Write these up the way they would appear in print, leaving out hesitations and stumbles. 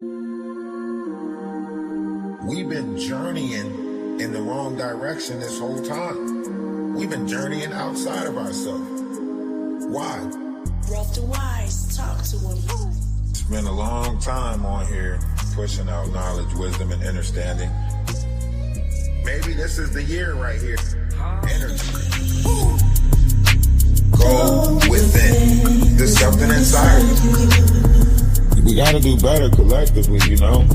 We've been journeying in the wrong direction this whole time. We've been journeying outside of ourselves. Why? DaWise, talk to him. It's been a long time on here pushing out knowledge, wisdom, and understanding. Maybe this is the year right here. Energy. Go within. There's something inside. We gotta do better collectively, you know?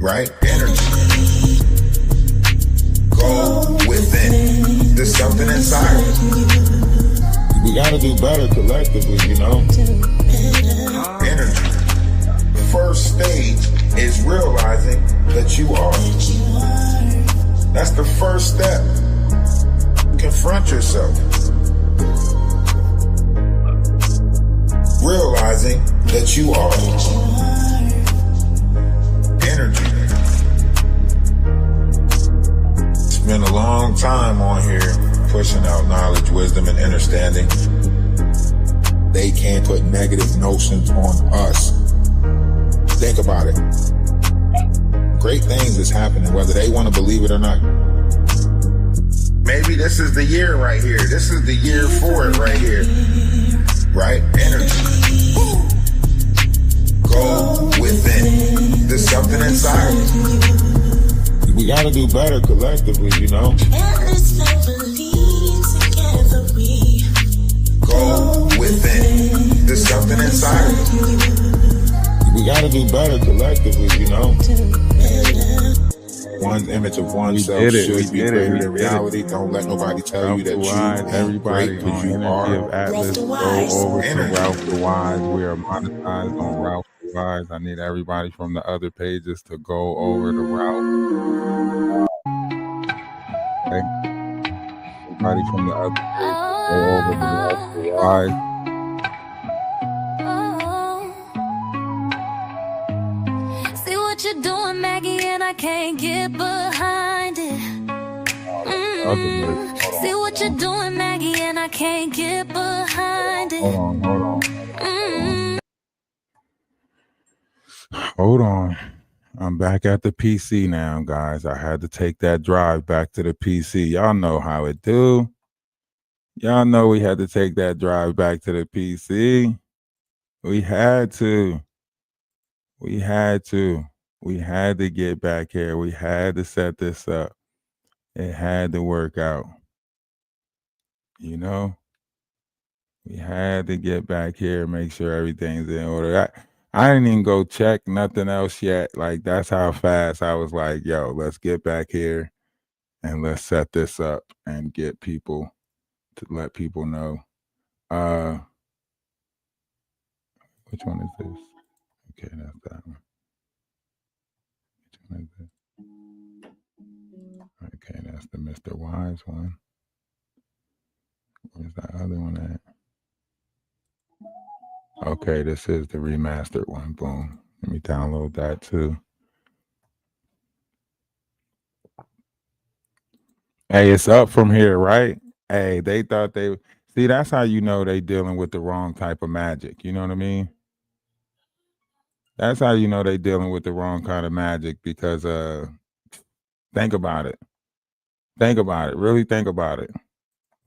Right? Energy. Go within. There's something inside. We gotta do better collectively, you know? Energy. The first stage is realizing that you are. That's the first step. Confront yourself. Realizing that you are. Energy. It's been a long time on here pushing out knowledge, wisdom, and understanding. They can't put negative notions on us. Think about it. Great things is happening, whether they want to believe it or not. Maybe this is the year right here. This is the year for it right here. Right? Energy. Go within. There's something inside. We gotta do better collectively, you know? Go within. There's something inside. We gotta do better collectively, you know? One's image of oneself should be greater than reality. Don't let nobody tell you that you ain't great because you are. Atlas, go over to Ralph DaWise. We are monetized on Ralph DaWise. I need everybody from the other pages to go over to Ralph. Okay. Everybody from the other pages, go over to Ralph DaWise. You're doing, Maggie, and I can't get behind it. See what you're doing, Maggie, and I can't get behind it. Hold on. I'm back at the PC now, guys. I had to take that drive back to the PC. Y'all know how it do. Y'all know we had to take that drive back to the PC. We had to. We had to. We had to get back here. We had to set this up. It had to work out. You know? We had to get back here and make sure everything's in order. I didn't even go check nothing else yet. Like, that's how fast I was like, yo, let's get back here and let's set this up and get people to let people know. Which one is this? Okay, that's that one. Which one is it? Okay, that's the Mr. Wise one. Where's that other one at? Okay, this is the remastered one. Boom. Let me download that too. Hey, it's up from here, right? Hey, they thought they... See, that's how you know they dealing with the wrong type of magic. You know what I mean? That's how you know they dealing with the wrong kind of magic because think about it. Think about it. Really think about it.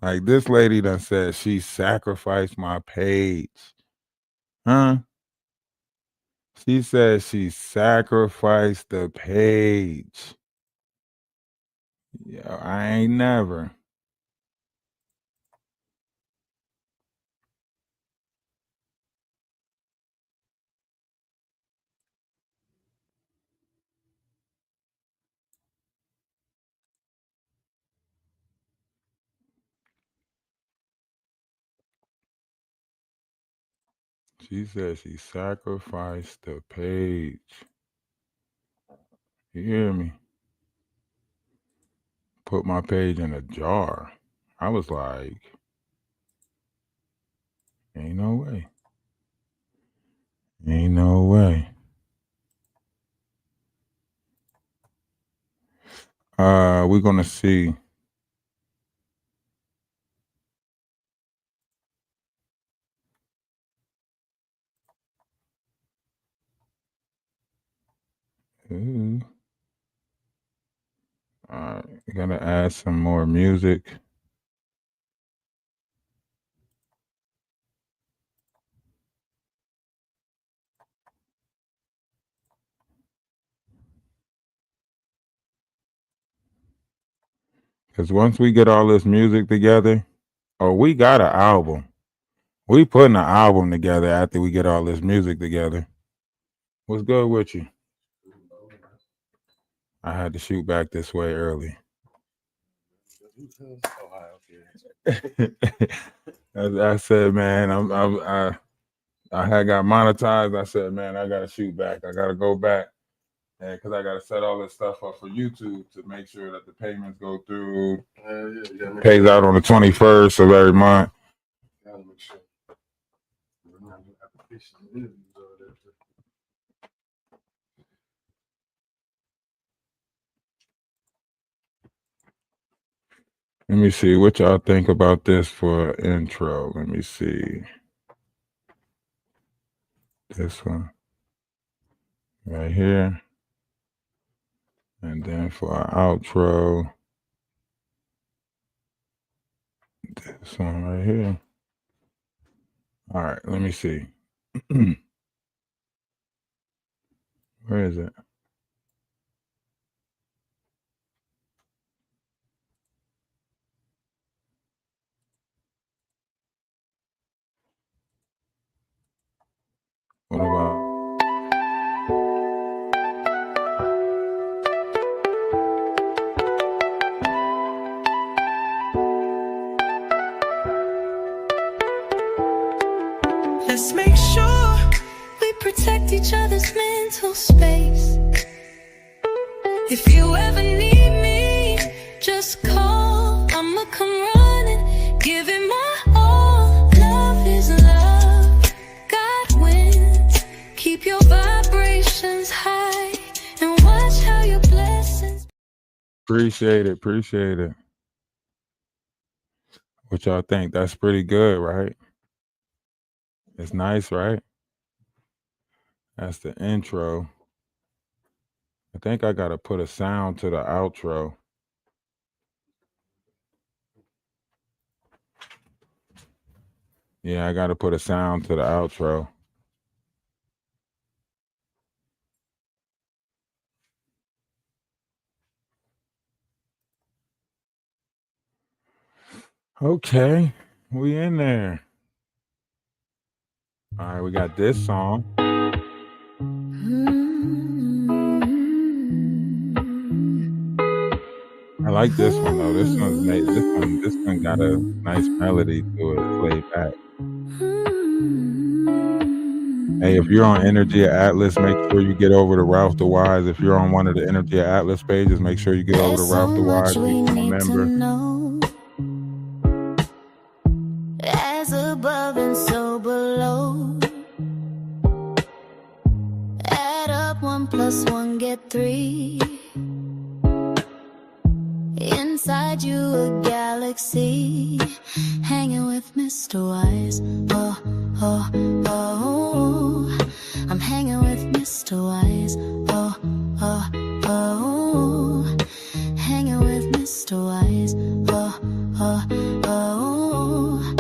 Like, this lady done said she sacrificed my page. Huh? She said she sacrificed the page. Yo, I ain't never. She said she sacrificed the page. You hear me? Put my page in a jar. I was like, ain't no way. Ain't no way. We're gonna see. We're gonna add some more music. Because once we get all this music together, we got an album. We putting an album together after we get all this music together. What's good with you? I had to shoot back this way early. As I said, man, I had got monetized. I said, man, I gotta shoot back. I gotta go back, and because I gotta set all this stuff up for YouTube to make sure that the payments go through. Pays out on the 21st of every month. Gotta make sure. Let me see what y'all think about this for intro. Let me see. This one right here. And then for our outro, this one right here. All right, let me see. Where is it? What about? Let's make sure we protect each other's mental space. If you ever need me, just call. I'ma come running, give it my all. Love is love, God wins. Keep your vibrations high and watch how your blessings. Appreciate it. What y'all think? That's pretty good, right? It's nice, right? That's the intro. I think I gotta put a sound to the outro. Yeah, I gotta put a sound to the outro. Okay, we in there. All right, we got this song. I like this one though. This one got a nice melody to it, laid back. Hey, if you're on Energy Atlas, make sure you get over to Ralph DaWise. If you're on one of the Energy Atlas pages, make sure you get over to Ralph DaWise, become a member. As above and so below. Add up 1 + 1, get 3. Inside you a galaxy, hanging with Mr. Wise. Oh, oh, oh, I'm hanging with Mr. Wise. Oh, oh, oh, hanging with Mr. Wise. Oh, oh, oh,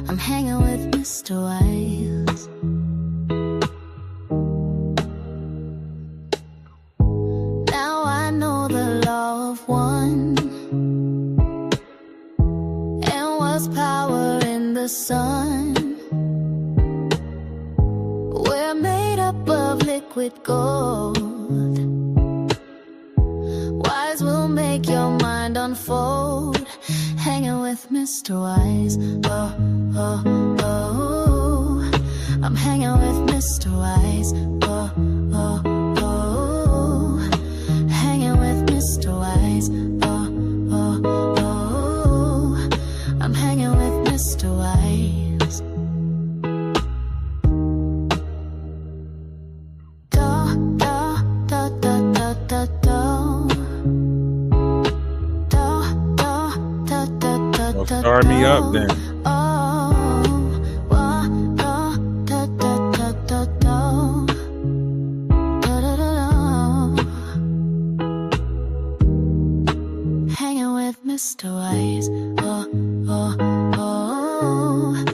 I'm hanging with Mr. Wise. Now I know the law of one. Power in the sun. We're made up of liquid gold. Wise will make your mind unfold. Hanging with Mr. Wise. Oh, oh, oh, I'm hanging with Mr. Wise. Oh, oh, oh, hanging with Mr. Wise. Oh, oh, oh, I'm hanging with Mr. Wise. Do, do, do, do, do, do, do. Do, do, do, do, do, Well, start me up then. with Mr. Wise. Oh, oh, oh.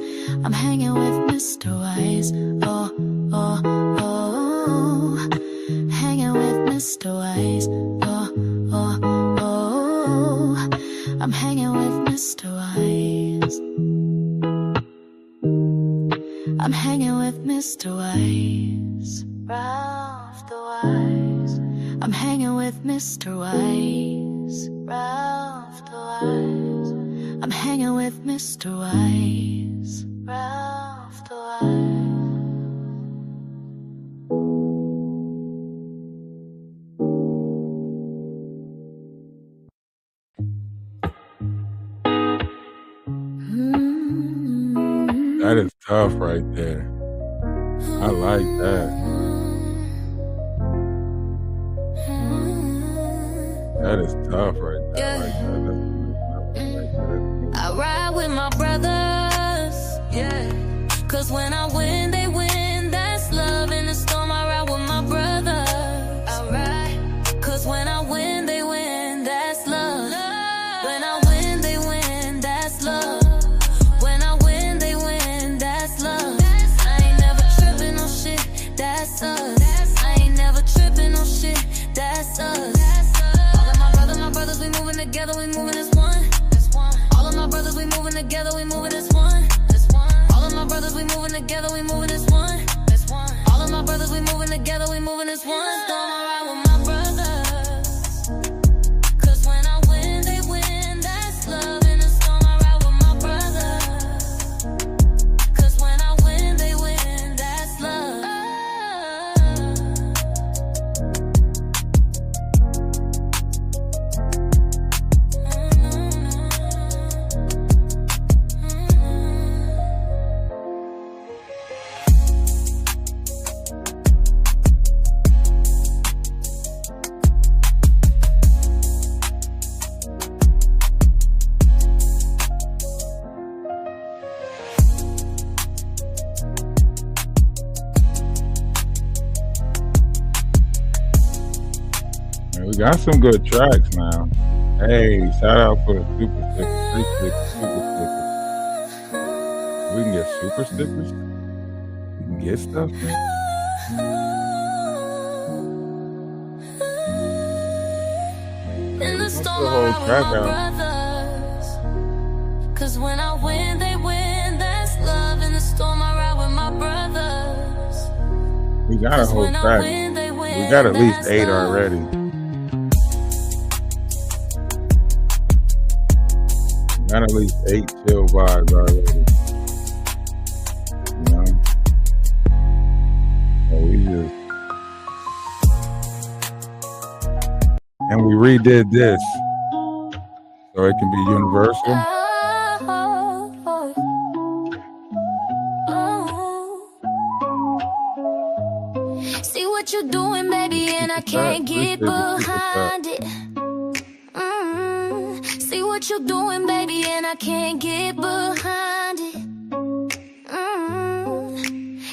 I'm hanging with Mr. Wise. Oh, oh, oh. Hanging with Mr. Wise. Oh, oh, oh. I'm hanging with Mr. Wise. I'm hanging with Mr. Wise. Ralph the Wise. I'm hanging with Mr. Wise. Ralph the Wise. I'm hanging with Mr. Wise. Ralph the Wise. That is tough right there. I like that. That is tough right there. I like that. I ride with my brothers, yeah. Cause when I win, they win. That's love. In the storm, I ride with my brothers. I ride. Cause when I win, they win. That's love. When I win, they win. That's love. When I win, they win. That's love. I ain't never tripping on shit. That's us. I ain't never tripping on shit. That's us. My brothers, we moving together, we moving as one. All of my brothers, we moving together, we moving as one. All of my brothers, we moving together, we moving as one. All of my brothers, we moving together, we moving as one. Don't ride with my brothers. Cause when I win, they win. That's love. In the storm, I ride with my brothers. Cause when I win, they win. That's love. Man, we got some good tracks now. Hey, shout out for the super stickers. Free stickers, super stickers. We can get super stickers. We can get stuff. In the storm, the whole I ride track with my out. brothers. Cause when I win, they win. That's love. In the storm, I ride with my brothers. We got a Cause whole when I track. win, they win. We got at least That's 8 love. already. Got at least 8 chill vibes already. You know? So we just. And we redid this. So it can be universal. See what you're doing, baby, and I can't get behind it. See what you're doing, baby, and I can't get behind it.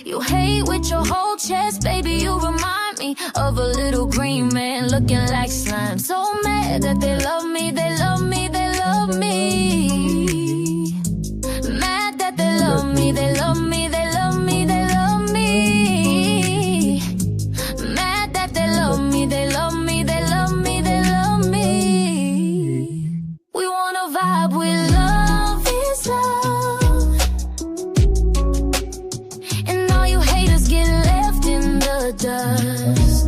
You hate with your whole chest, baby, you remind me of a little green man looking like slime. So mad that they love me, they love me, they love me. Mad that they love me, they love me, they love me, they love me. Mad that they love me, they love me, they love me, they love me. We wanna vibe with love is love. And all you haters get left in the dust.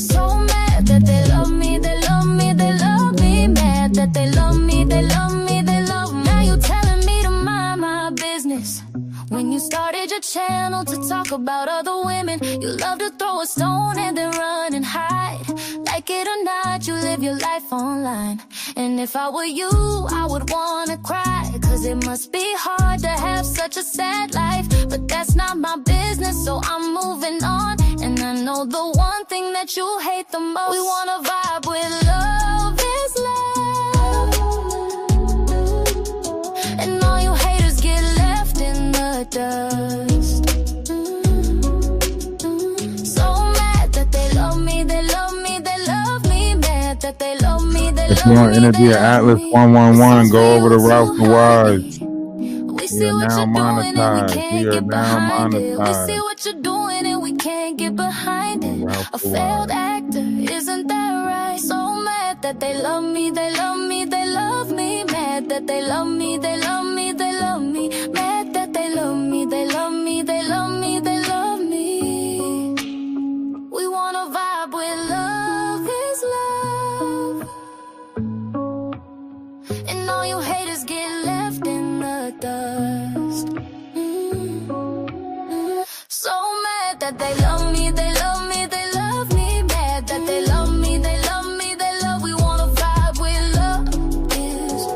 So mad that they love me, they love me, they love me. Mad that they love me, they love me, they love me. Now you telling me to mind my business. When you started your channel to talk about other women, you love to throw a stone and then run and hide. Like it or not, you live your life online. And if I were you, I would wanna cry. Cause it must be hard to have such a sad life. But that's not my business, so I'm moving on. And I know the one thing that you hate the most. We wanna vibe with love is love. And all you haters get left in the dust. So mad that they love me, they love me, they love me. Mad that they love me, they If you love want me, energy they at love Atlas me. 111, Since go we over to were Ralph too DaWise. high, we We see are what now you're doing and we monetized. We can't are get now behind it. We see monetized what you're doing and we can't get behind on it. Ralph A failed DaWise. actor, isn't that right? So mad that they love me, they love me, they love me. Mad that they love me, they love me, they love me. Mad that they love me, they love me, they love me, they love me. We wanna vibe with love is love. And all you haters get left in the dust. So mad that they love me, they love me, they love me. Mad that they love me, they love me, they love. We wanna vibe with love is.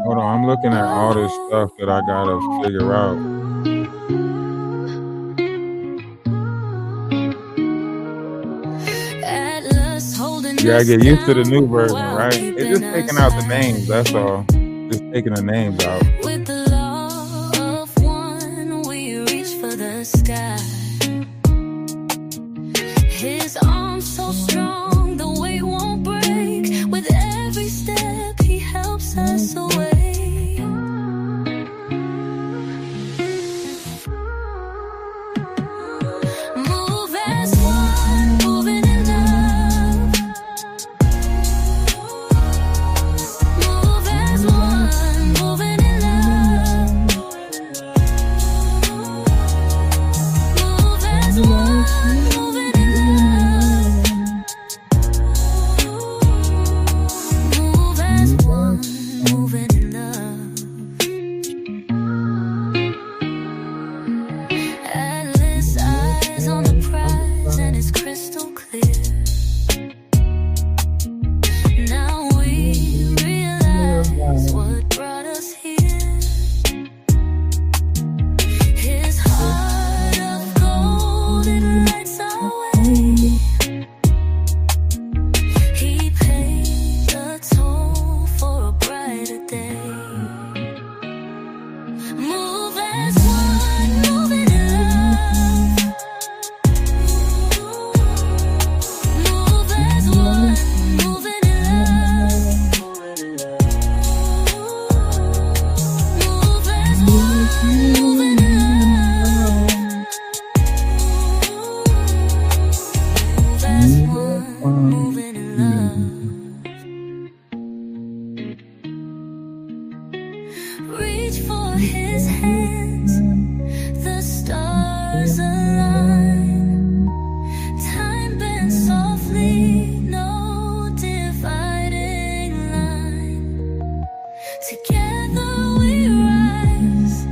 Hold on, I'm looking at all this stuff that I gotta figure out. Atlas holding You gotta us get used to the new down version, while right? It's keeping just us taking out the names, high. that's all. Just taking the names out. With the law of one, we reach for the sky. His arms so strong, the weight won't break. With every step, he helps us away. Move as one, moving in love. Move as one, moving in love. Move as one, moving in love. Move as one, moving in love. Atlas eyes on the prize and it's crystal clear. Now we realize what brought us here. His heart of gold, it lights our way. He paid the toll for a brighter day. Move as one, moving in love. Move as one, moving in love. Move as one, moving in love. Move as one, moving in love. Reach for his hands, the stars align. Time bends softly, no dividing line. Together we rise,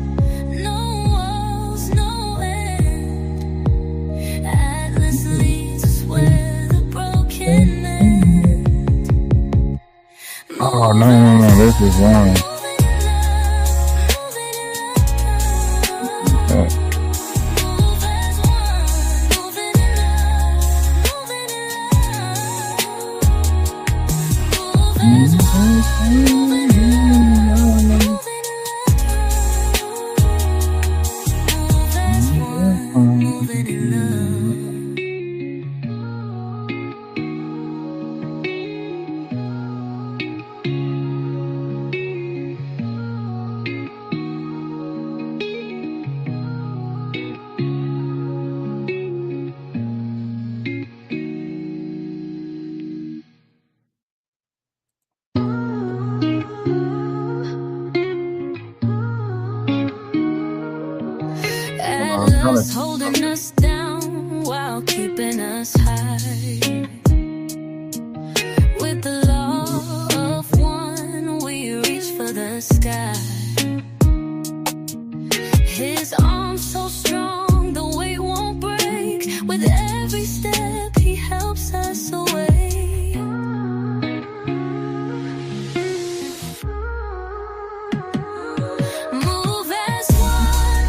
no walls, no end. Atlas leads us where the broken end. Oh, no, this is wrong. Atlas holding us down while keeping us high. With the law of one, we reach for the sky. His arms so strong, the weight won't break. With every step, he helps us away. Move as one,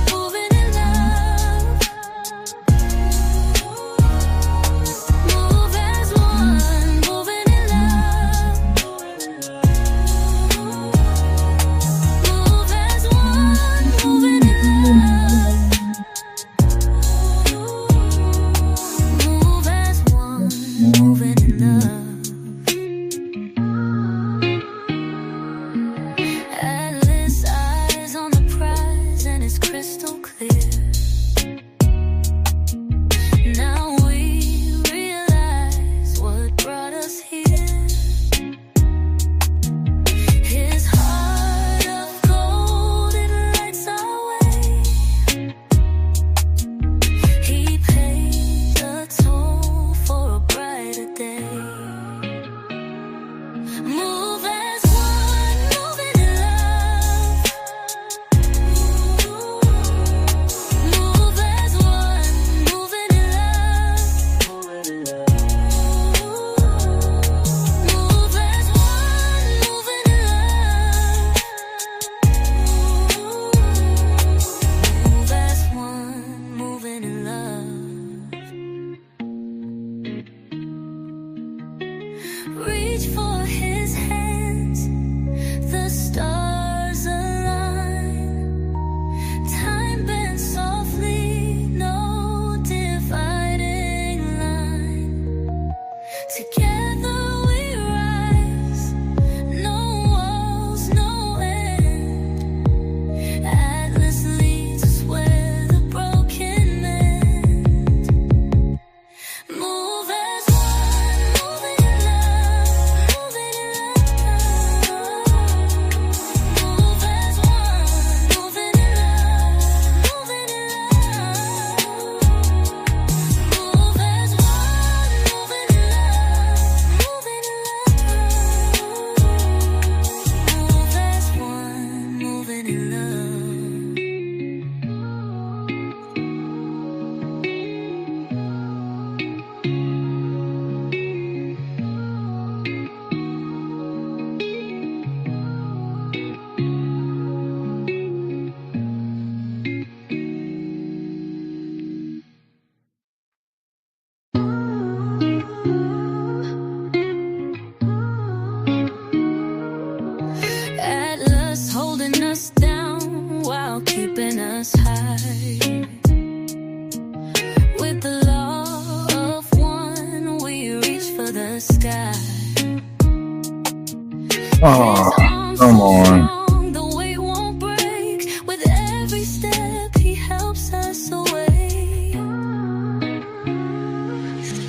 Oh, come on. The weight won't break. With every step, he helps us away.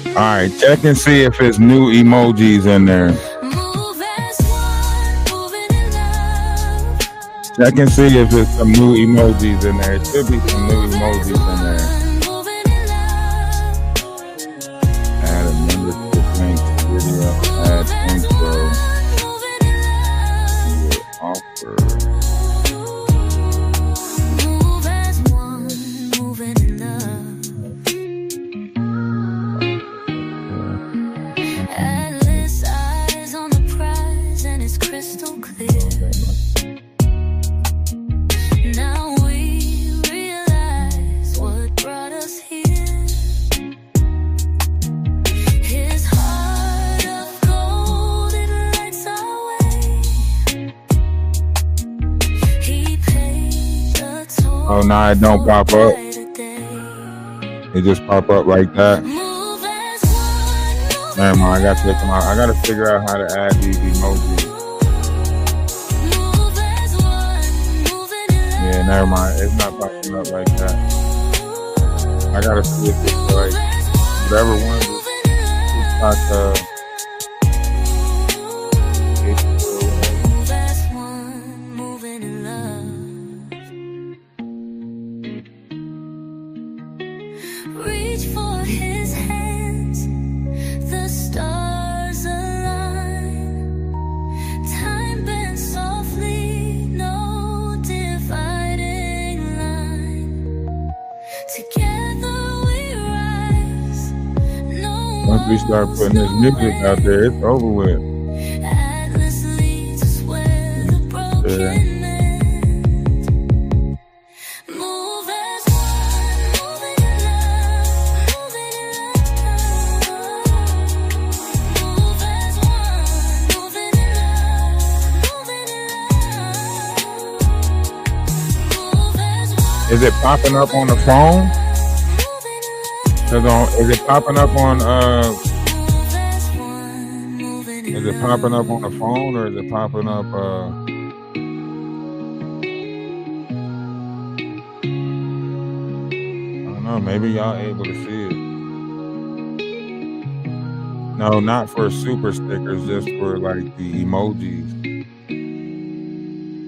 All right, check and see if it's new emojis in there. Move as one, moving in love. Check and see if it's some new emojis in there. It should be some new emojis in there. Moving in love. Add a membership link to video. Add intro. Moving in love. Offer. Move as one, moving in love. Atlas eyes on the prize and it's crystal clear. Now we realize what brought us here. His heart of gold, it lights our way. He paid the toll. Oh, nah, it don't pop up. It just pop up like that. Move as one, Never mind, I gotta check them out. I gotta figure out how to add these emojis. move as one, moving in love. Yeah, never mind. It's not popping up like that. I gotta see if it's like whatever one is like it's Move as one, moving in love. Reach for his hands, the stars align. Time bends softly, no dividing line. Together we rise. No once we start putting this music out there, it's over with. Atlas leads us where the broken end. Move as one, moving in love, moving in love. Move as one, moving in love, moving in love. Move as one, Is it popping up on the phone? moving in love. Is it popping up on Move as one, moving in is it popping up on the phone or is it popping up I don't know, maybe y'all able to see it. No, not for super stickers, just for like the emojis.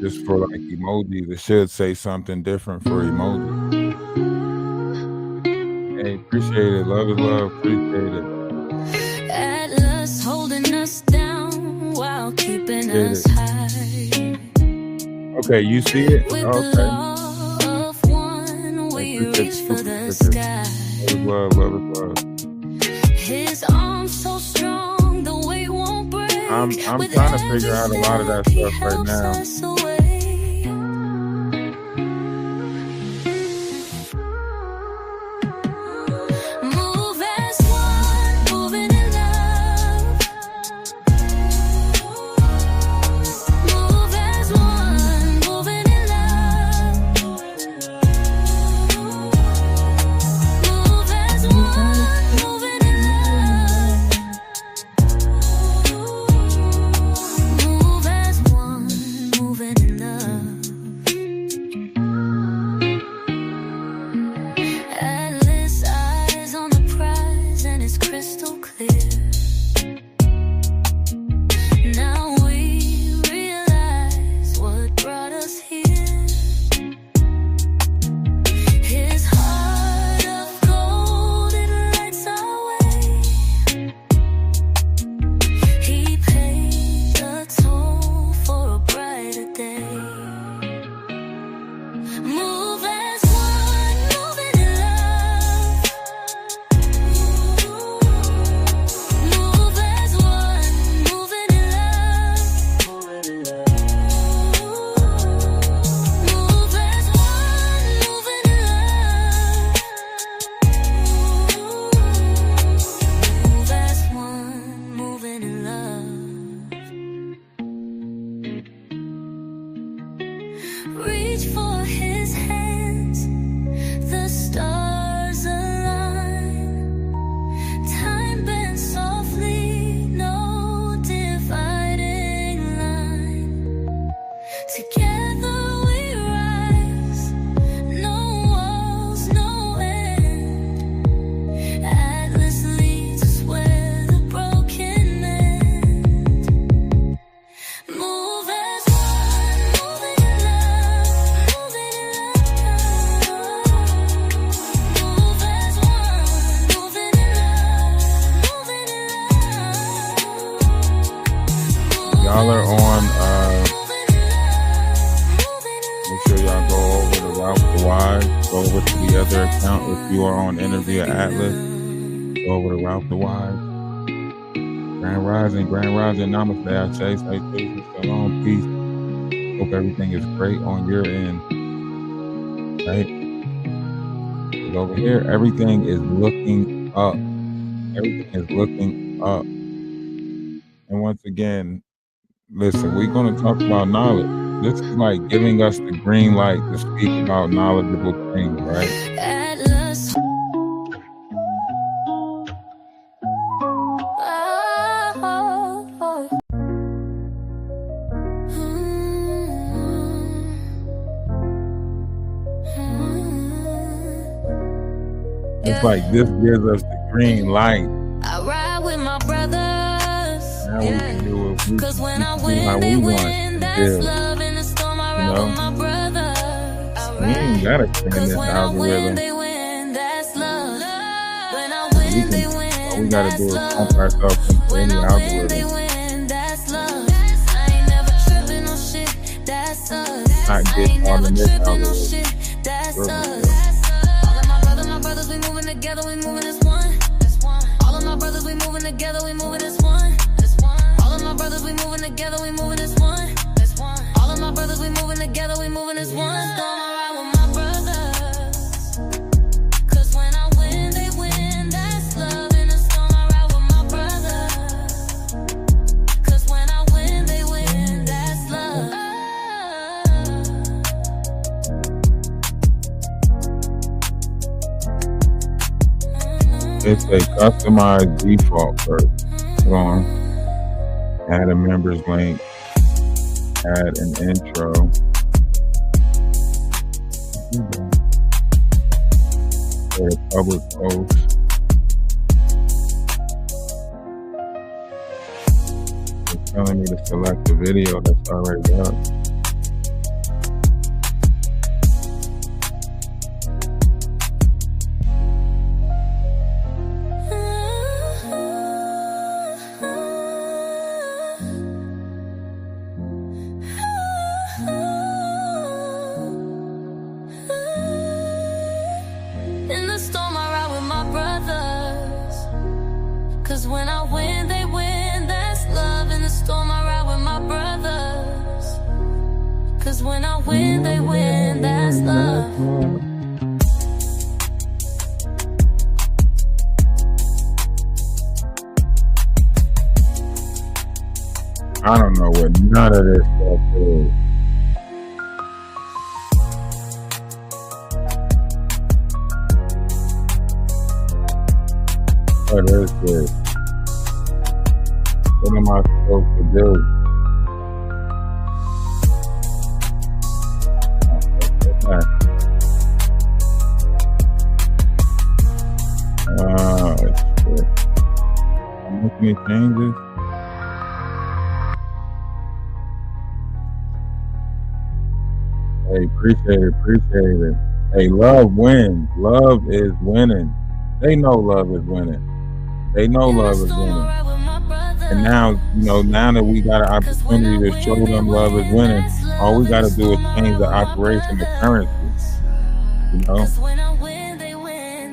Just for like emojis. It should say something different for emojis. Hey, appreciate it. Love is love. Appreciate it. Atlas holding us down while keeping Appreciate us it. high. Okay, you see it? With the Okay. law of one, we Appreciate reach for super the stickers. sky. Love is love. Love is love. His arms so strong, the weight won't break. I'm With trying to every figure out a lot of that step, he stuff right helps now. us away. Move as one, moving in love. Move as one, moving in love. Move as one, moving in love. Move as one, moving in Holler on, make sure y'all go over to Ralph DaWise, go over to the other account if you are on Interview Atlas, go over to Ralph DaWise. Grand Rising, Namaste, I say, salutations, shalom, peace. Hope everything is great on your end, right? Because over here, everything is looking up. Everything is looking up. And once again, listen, we're going to talk about knowledge. This is like giving us the green light to speak about knowledgeable things, right? Atlas. It's like this gives us the green light. I ride with my brothers. Now we can do it. Cause when I do win, how they we want win. to That's build. love in the storm. I ride with my brothers. We ain't gotta change Cause this when I win, algorithm. they win. That's love. When I win, they win. All we gotta do is pump ourselves into any algorithm. Win, that's love. I ain't never tripping on shit. That's us. Not I get ain't caught never in this tripping on algorithm. shit. That's Perfect. us. All of my brothers, we moving together. We moving as one. All of my brothers, we moving together. We moving as one. All of my brothers, we moving together. We moving as one. All of my brothers, we moving together. We moving as one. Storm, I ride with my brothers. Cause when I win, they win. That's love in the storm. I ride with my brothers. Cause when I win, they win. That's love. It's a customized default first. Hold on. Add a members link. Add an intro. Or a public post. It's telling me to select the video that's already up. In the storm, I ride with my brothers. Cause when I win, they win. That's love. In the storm, I ride with my brothers. Cause when I win, they win. That's love. I don't know what none of this stuff is. What is this? What am I supposed to do? Okay. Shit. I'm making any changes. Hey, appreciate it. Hey, love wins. Love is winning. They know love is winning. They know love is winning. And now, now that we got an opportunity to show them love is winning, all we got to do is change the operation of currency.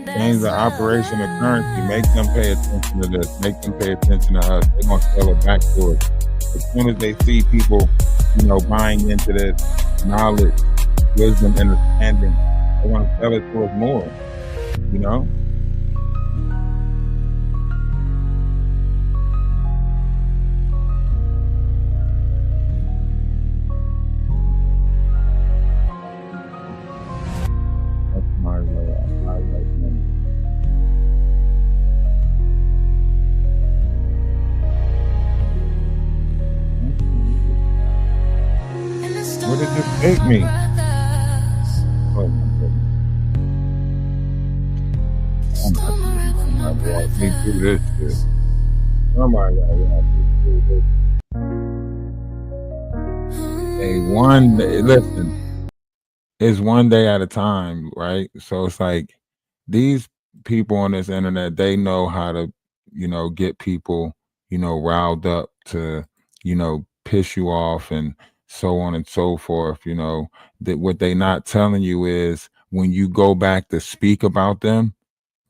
Change the operation of currency. Make them pay attention to this. Make them pay attention to us. They're going to sell it back to us. As soon as they see people, buying into this knowledge, wisdom, and understanding, they want to sell it to us more. Where did this take me? Oh my goodness. I'm not going to walk me through this shit. Somebody got to walk me through this. Hey, one day, listen, it's one day at a time, right? So it's like these people on this internet, they know how to, get people, riled up to, piss you off and so on and so forth, you know, that what they not telling you is when you go back to speak about them,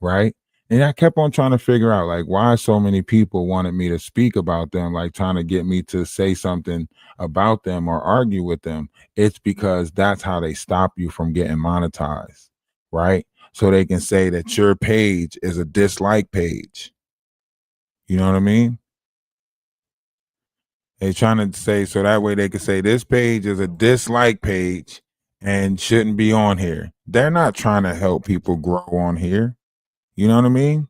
right? And I kept on trying to figure out like why so many people wanted me to speak about them, like trying to get me to say something about them or argue with them. It's because that's how they stop you from getting monetized, right? So they can say that your page is a dislike page. You know what I mean? They trying to say so that way they can say this page is a dislike page and shouldn't be on here. They're not trying to help people grow on here. You know what I mean?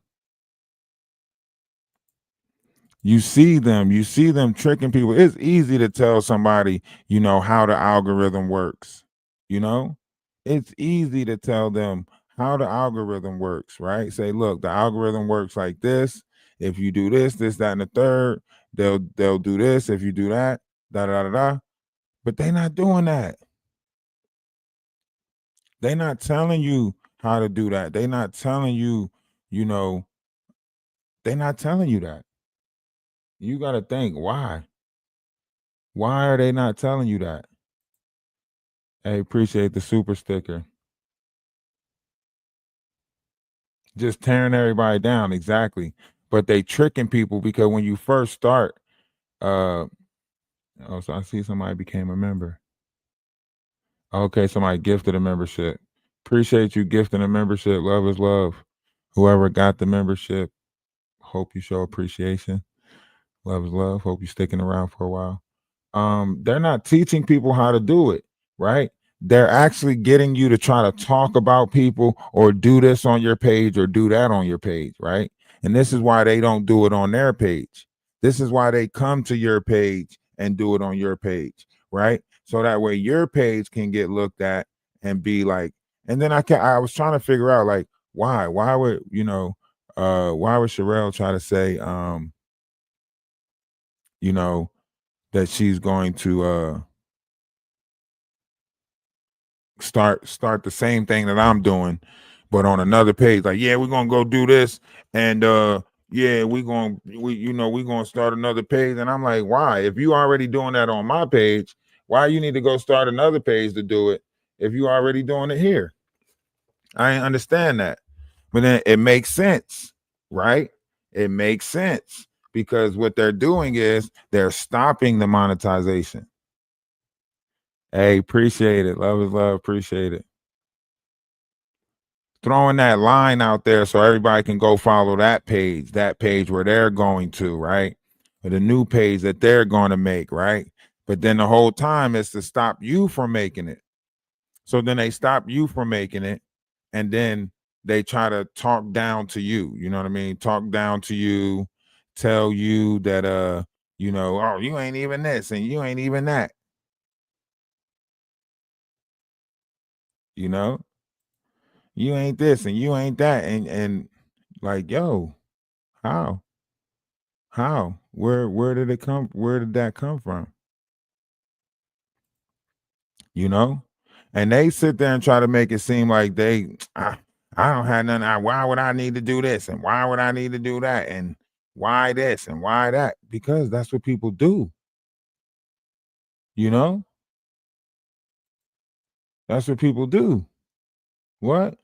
You see them tricking people. It's easy to tell somebody, you know, how the algorithm works. You know, it's easy to tell them how the algorithm works, right? Say, look, the algorithm works like this. If you do this, this, that, and the third, they'll do this. If you do that, da da da da. But they're not doing that. They're not telling you how to do that. They're not telling you, you know, they're not telling you that. You got to think, why? Why are they not telling you that? Hey, appreciate the super sticker. Just tearing everybody down, exactly. But they tricking people because when you first start, oh, so I see somebody became a member. Okay, somebody gifted a membership. Appreciate you gifting a membership. Love is love. Whoever got the membership, hope you show appreciation. Love is love. Hope you're sticking around for a while. They're not teaching people how to do it, right? They're actually getting you to try to talk about people or do this on your page or do that on your page, right? And this is why they don't do it on their page. This is why they come to your page and do it on your page, right? So that way your page can get looked at and be like, and then I was trying to figure out like why would, you know, why would Sherelle try to say you know, that she's going to start the same thing that I'm doing, but on another page. Like, yeah, we're gonna go do this, and yeah, we're gonna start another page. And I'm like, why? If you already doing that on my page, why you need to go start another page to do it if you already doing it here? I ain't understand that. But then it makes sense, right? It makes sense because what they're doing is they're stopping the monetization. Hey, appreciate it. Love is love. Appreciate it. Throwing that line out there so everybody can go follow that page where they're going to, right? Or the new page that they're going to make, right? But then the whole time is to stop you from making it. So then they stop you from making it, and then they try to talk down to you. You know what I mean? Talk down to you, tell you that you know, oh, you ain't even this and you ain't even that. You know? You ain't this and you ain't that. And like, yo, how? How? Where did it come? Where did that come from? You know? And they sit there and try to make it seem like I don't have nothing. Why would I need to do this? And why would I need to do that? And why this and why that? Because that's what people do. You know? That's what people do. What?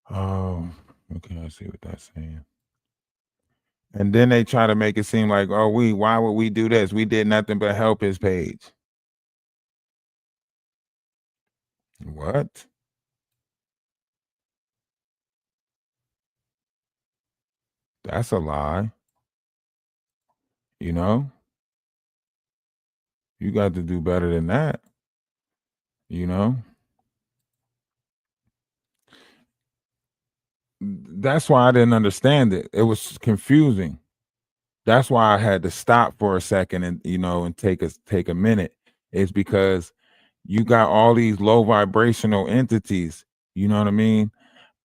Oh, okay, I see what that's saying. And then they try to make it seem like, oh, why would we do this? We did nothing but help his page. What? That's a lie. You know? You got to do better than that. You know? That's why I didn't understand it. It was confusing. That's why I had to stop for a second and and take a minute. It's because you got all these low vibrational entities, you know what I mean?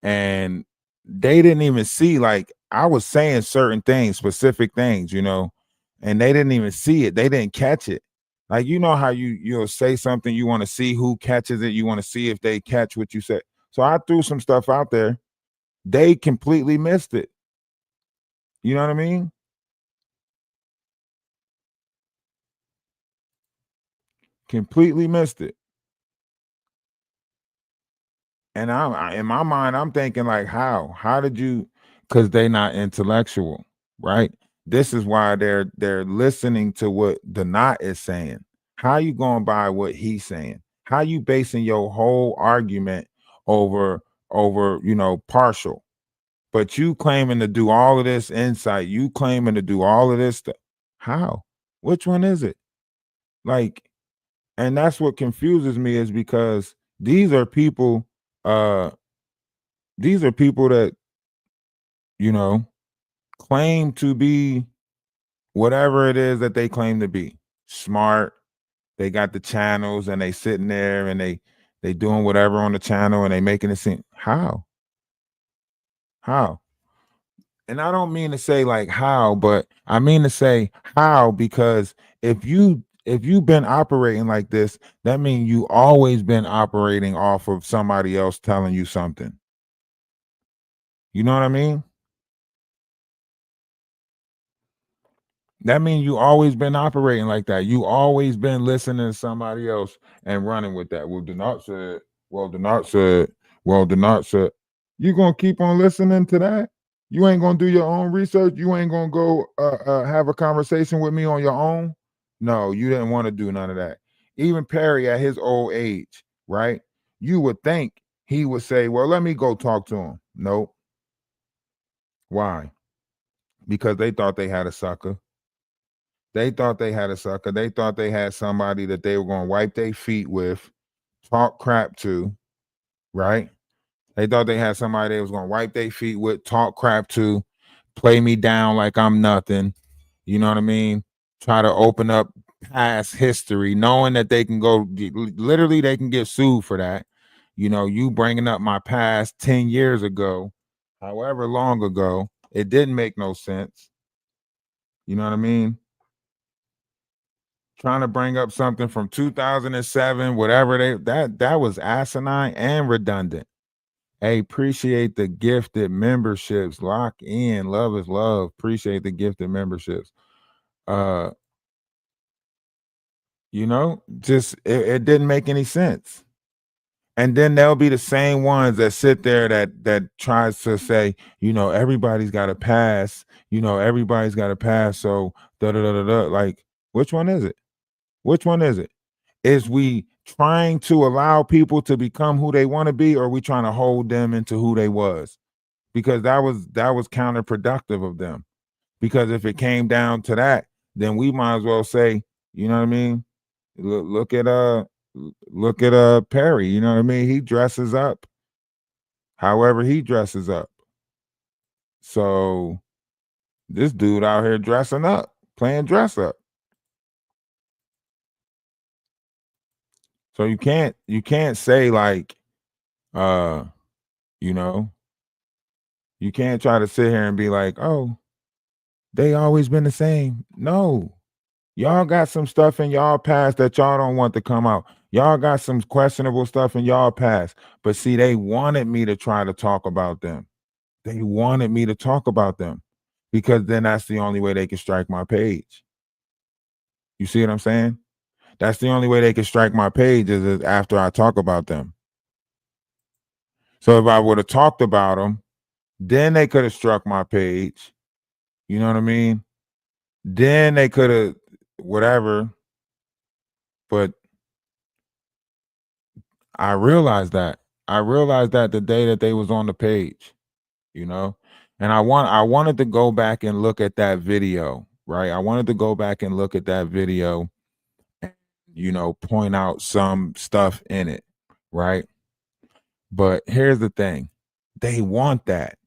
And they didn't even see, like, I was saying certain things, specific things, and they didn't even see it. They didn't catch it. Like, you know how you'll say something, you want to see who catches it, you want to see if they catch what you said. So I threw some stuff out there. They completely missed it. You know what I mean? Completely missed it. And in my mind, I'm thinking like, how did you? Because they not intellectual, right? This is why they're listening to what the knot is saying. How you going by what he's saying? How you basing your whole argument over partial? But you claiming to do all of this insight, you claiming to do all of this stuff. How? Which one is it? Like, and that's what confuses me, is because these are people uh that claim to be whatever it is that they claim to be. Smart. They got the channels and they sitting there and they doing whatever on the channel and they making it seem. How? And I don't mean to say like how, but I mean to say how, because if you've been operating like this, that means you always been operating off of somebody else telling you something. You know what I mean? That means you always been operating like that. You always been listening to somebody else and running with that. Well, Denard said, Denard said, you gonna keep on listening to that? You ain't gonna do your own research. You ain't gonna go have a conversation with me on your own. No, you didn't want to do none of that. Even Perry at his old age, right? You would think he would say, well, let me go talk to him. Nope. Why? Because they thought they had a sucker. They thought they had a sucker. They thought they had somebody that they were going to wipe their feet with, talk crap to, right? They thought they had somebody they was going to wipe their feet with, talk crap to, play me down like I'm nothing. You know what I mean? Try to open up past history, knowing that they can go, literally they can get sued for that. You know, you bringing up my past 10 years ago, however long ago, it didn't make no sense. You know what I mean? Trying to bring up something from 2007, whatever that was asinine and redundant. Hey, appreciate the gifted memberships. Lock in. Love is love. Appreciate the gifted memberships. Just it didn't make any sense. And then there'll be the same ones that sit there that tries to say, everybody's got to pass. Everybody's got to pass. So da da da da da. Like, which one is it? Which one is it? Is we trying to allow people to become who they want to be, or are we trying to hold them into who they was? Because that was counterproductive of them. Because if it came down to that, then we might as well say, you know what I mean? Look at Perry, you know what I mean? He dresses up however he dresses up. So this dude out here dressing up, playing dress up. So you can't say like, you can't try to sit here and be like, oh, they always been the same. No, y'all got some stuff in y'all past that y'all don't want to come out. Y'all got some questionable stuff in y'all past. But see, they wanted me to try to talk about them. They wanted me to talk about them because then that's the only way they can strike my page. You see what I'm saying? That's the only way they can strike my page is after I talk about them. So if I would have talked about them, then they could have struck my page. You know what I mean? Then they could have whatever. But I realized that. The day that they was on the page, and I wanted to go back and look at that video, right? I wanted to go back and look at that video and, point out some stuff in it, right? But here's the thing. They want that.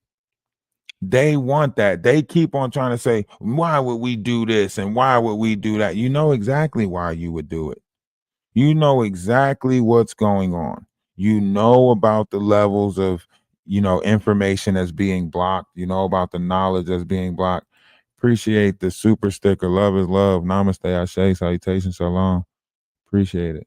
They keep on trying to say, why would we do this and why would we do that? You know exactly why you would do it. You know exactly what's going on. You know about the levels of, information that's being blocked. You know about the knowledge that's being blocked. Appreciate the super sticker. Love is love. Namaste, Ashe, salutation, shalom. Appreciate it.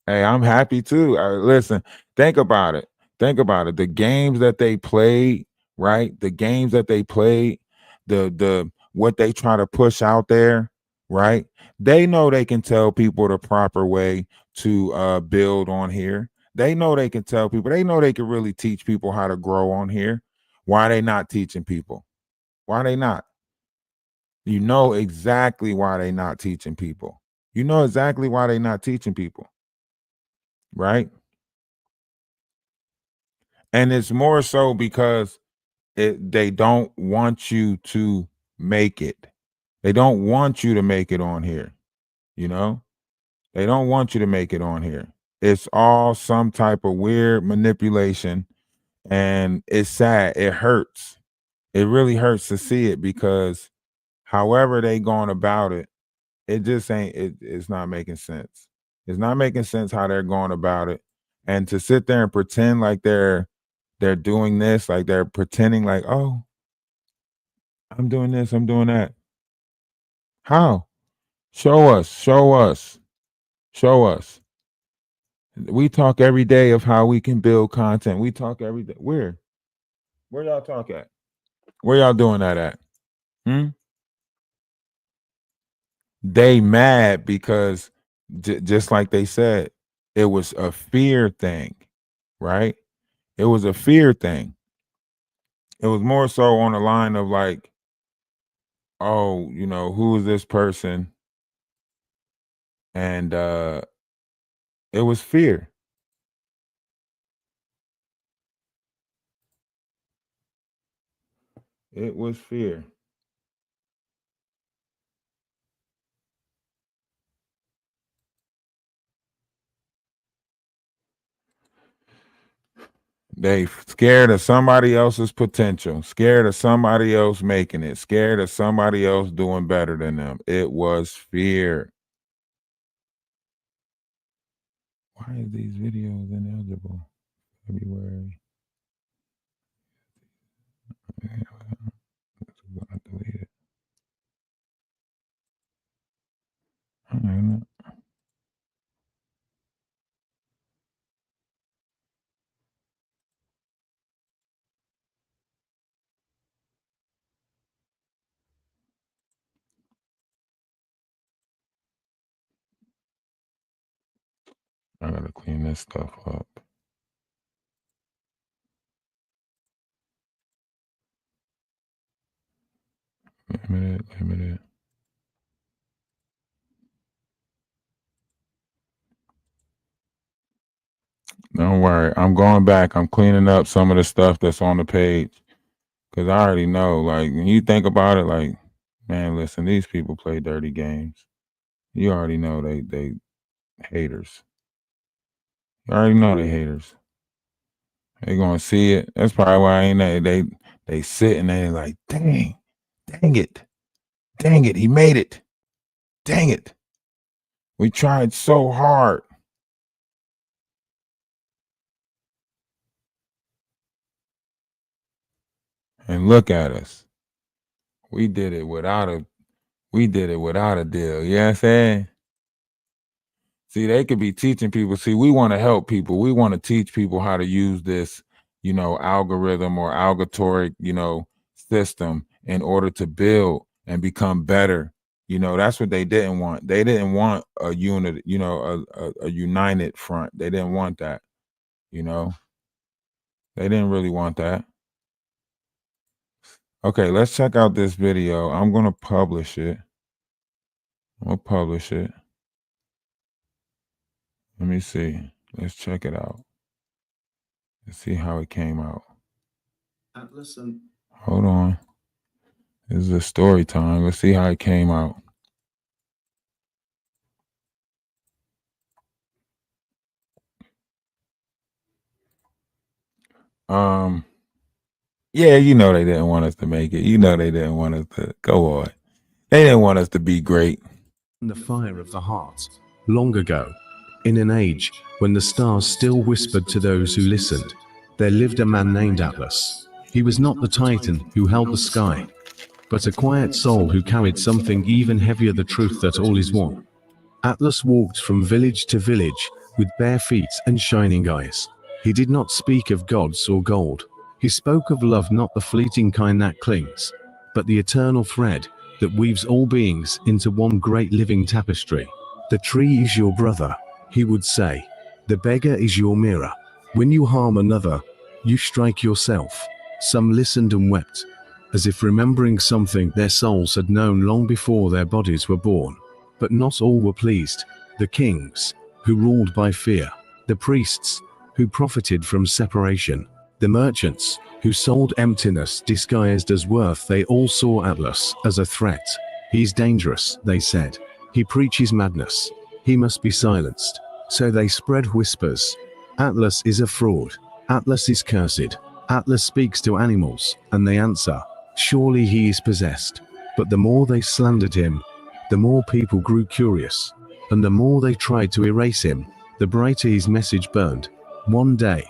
Hey, I'm happy too. Listen, think about it. Think about it. The games that they played, right? The games that they played, the what they try to push out there, right? They know they can tell people the proper way to build on here. They know they can tell people. They know they can really teach people how to grow on here. Why are they not teaching people? Why are they not? You know exactly why they not teaching people. You know exactly why they not teaching people, right? And it's more so because they don't want you to make it. They don't want you to make it on here. You know, they don't want you to make it on here. It's all some type of weird manipulation, and it's sad. It hurts. It really hurts to see it because however they going about it, it just ain't. It's not making sense. It's not making sense how they're going about it, and to sit there and pretend like they're doing this, like they're pretending like, oh, I'm doing this, I'm doing that. How? Show us, show us, show us. We talk every day of how we can build content. We talk every day. Where y'all talk at? Where y'all doing that at? They mad because just like they said, it was a fear thing, right? It was a fear thing. It was more so on the line of like, oh, you know, who is this person? And it was fear. It was fear. They scared of somebody else's potential, scared of somebody else making it, scared of somebody else doing better than them. It was fear. Why is these videos ineligible? February. Delete it. I gotta clean this stuff up. Limited. Don't worry. I'm going back. I'm cleaning up some of the stuff that's on the page. Because I already know, like, when you think about it, like, man, listen, these people play dirty games. You already know they haters. You already know they haters. They gonna see it. That's probably why they sit and they like, dang it, he made it. Dang it. We tried so hard. And look at us. We did it without a deal. You know what I'm saying? See, they could be teaching people. See, we want to help people. We want to teach people how to use this, you know, algorithm or algoritmic, you know, system in order to build and become better. You know, that's what they didn't want. They didn't want a unit, you know, a united front. They didn't want that, you know. They didn't really want that. Okay, let's check out this video. I'm going to publish it. We'll publish it. Let me see. Let's check it out. Let's see how it came out. Listen. Hold on. This is a story time. Let's see how it came out. Yeah, you know they didn't want us to make it. You know they didn't want us to go on. They didn't want us to be great. The fire of the heart. Long ago, in an age when the stars still whispered to those who listened, there lived a man named Atlas. He was not the titan who held the sky, but a quiet soul who carried something even heavier, the truth that all is one. Atlas walked from village to village, with bare feet and shining eyes. He did not speak of gods or gold. He spoke of love, not the fleeting kind that clings, but the eternal thread that weaves all beings into one great living tapestry. The tree is your brother, he would say. The beggar is your mirror. When you harm another, you strike yourself. Some listened and wept, as if remembering something their souls had known long before their bodies were born. But not all were pleased. The kings, who ruled by fear, the priests, who profited from separation, the merchants, who sold emptiness disguised as worth, they all saw Atlas as a threat. He's dangerous, they said. He preaches madness. He must be silenced. So they spread whispers. Atlas is a fraud. Atlas is cursed. Atlas speaks to animals, and they answer, surely he is possessed. But the more they slandered him, the more people grew curious, and the more they tried to erase him, the brighter his message burned. One day,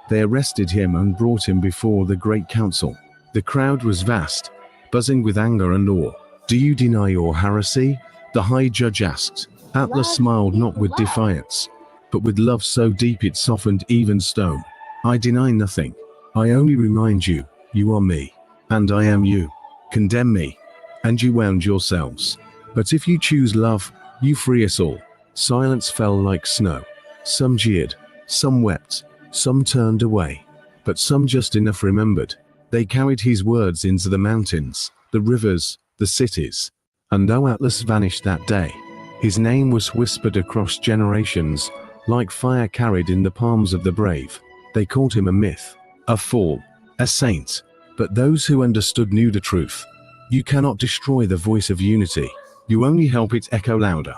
they arrested him and brought him before the great council. The crowd was vast, buzzing with anger and awe. Do you deny your heresy? The high judge asked. Atlas smiled, not with defiance, but with love so deep it softened even stone. I deny nothing. I only remind you, you are me, and I am you. Condemn me, and you wound yourselves. But if you choose love, you free us all. Silence fell like snow. Some jeered, some wept, some turned away, but some just enough remembered. They carried his words into the mountains, the rivers, the cities. And though Atlas vanished that day, his name was whispered across generations, like fire carried in the palms of the brave. They called him a myth, a fool, a saint. But those who understood knew the truth. You cannot destroy the voice of unity. You only help it echo louder.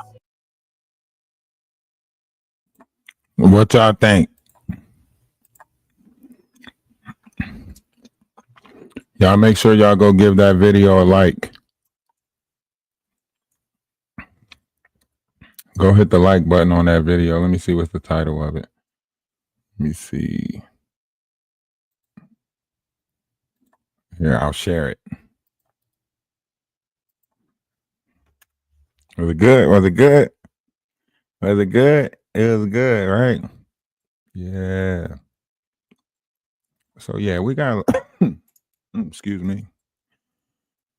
What y'all think? Y'all make sure y'all go give that video a like. Go hit the like button on that video. Let me see what's the title of it. Let me see. Here, I'll share it. Was it good? Was it good? Was it good? It was good, right? Yeah. So yeah, we got excuse me.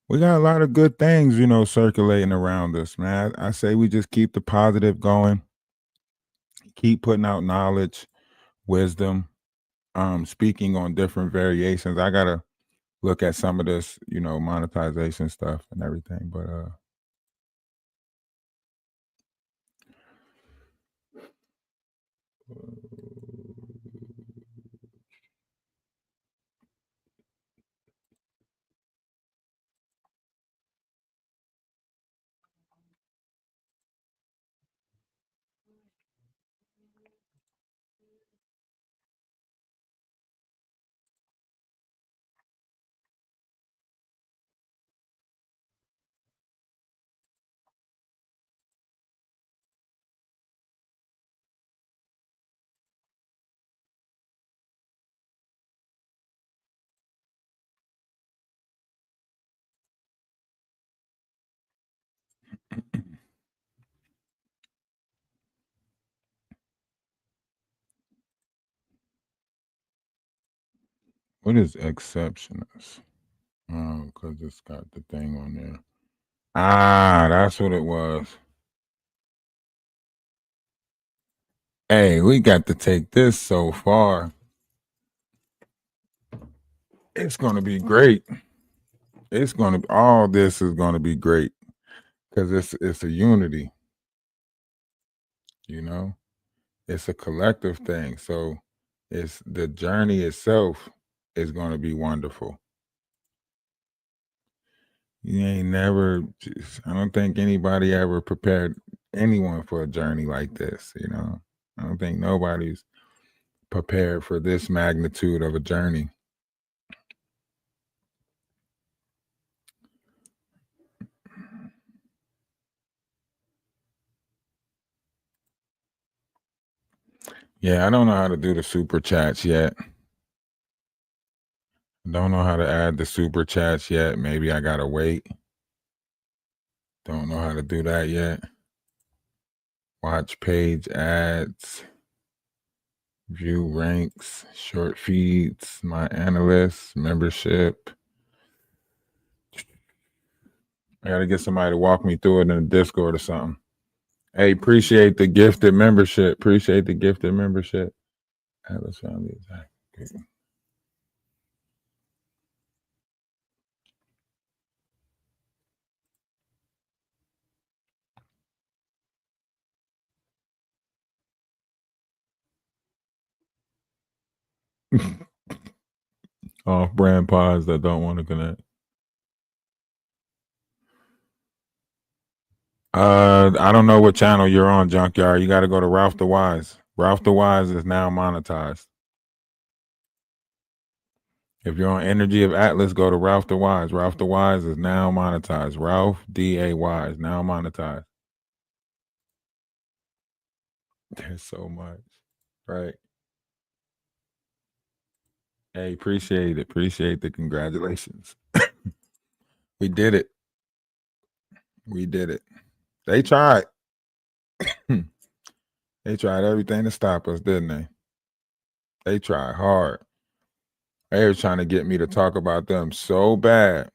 We got a lot of good things, circulating around us, man. I say we just keep the positive going. Keep putting out knowledge, wisdom, speaking on different variations. I gotta look at some of this, monetization stuff and everything, but what is exceptionist? Oh, because it's got the thing on there. Ah, that's what it was. Hey, we got to take this so far. It's going to be great. It's going to, all this is going to be great because it's a unity, it's a collective thing. So it's the journey itself is going to be wonderful. You ain't never, I don't think anybody ever prepared anyone for a journey like this, I don't think nobody's prepared for this magnitude of a journey. Yeah, I don't know how to do the super chats yet. Don't know how to add the super chats yet. Maybe I gotta wait. Don't know how to do that yet. Watch page ads, view ranks, short feeds, my analysts, membership. I gotta get somebody to walk me through it in the Discord or something. Hey, appreciate the gifted membership. Appreciate the gifted membership. Atlas found the exact. Off-brand pods that don't want to connect. I don't know what channel you're on, Junkyard. You got to go to Ralph DaWise. Ralph DaWise is now monetized. If you're on Energy of Atlas, go to Ralph DaWise. Ralph DaWise is now monetized. Ralph D-A-Y is now monetized. There's so much, right? Hey, appreciate it. Appreciate the congratulations. We did it. We did it. They tried. They tried everything to stop us, didn't they? They tried hard. They were trying to get me to talk about them so bad.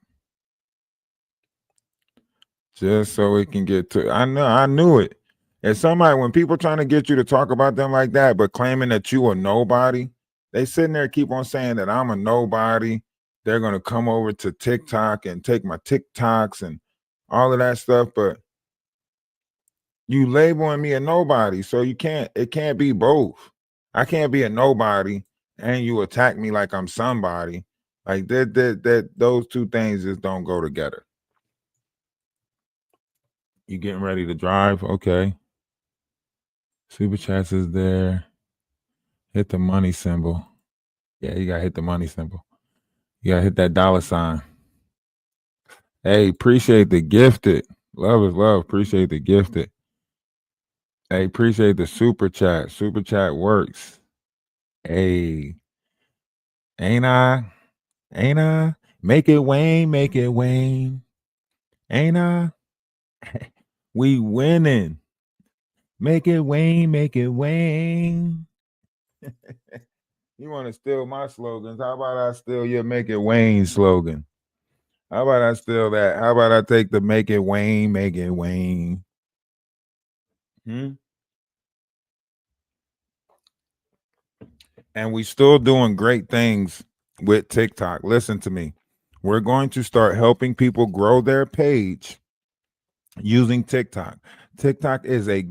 Just so we can get to, I knew it. And somebody, when people trying to get you to talk about them like that, but claiming that you are nobody, they sitting there keep on saying that I'm a nobody. They're going to come over to TikTok and take my TikToks and all of that stuff. But you labeling me a nobody. So it can't be both. I can't be a nobody and you attack me like I'm somebody. Like that those two things just don't go together. You getting ready to drive? Okay. Super chats is there. Hit the money symbol. Yeah, you gotta hit the money symbol. You gotta hit that $sign. Hey, appreciate the gifted. Love is love. Appreciate the gifted. Hey, appreciate the super chat. Super chat works. Hey, ain't I? Make it Wayne, make it Wayne. Ain't I? We winning. Make it Wayne, make it Wayne. You want to steal my slogans? How about I steal your Make It Wayne slogan? How about I steal that? How about I take the Make It Wayne, make it Wayne? And we still doing great things with TikTok. Listen to me. We're going to start helping people grow their page using TikTok. TikTok is a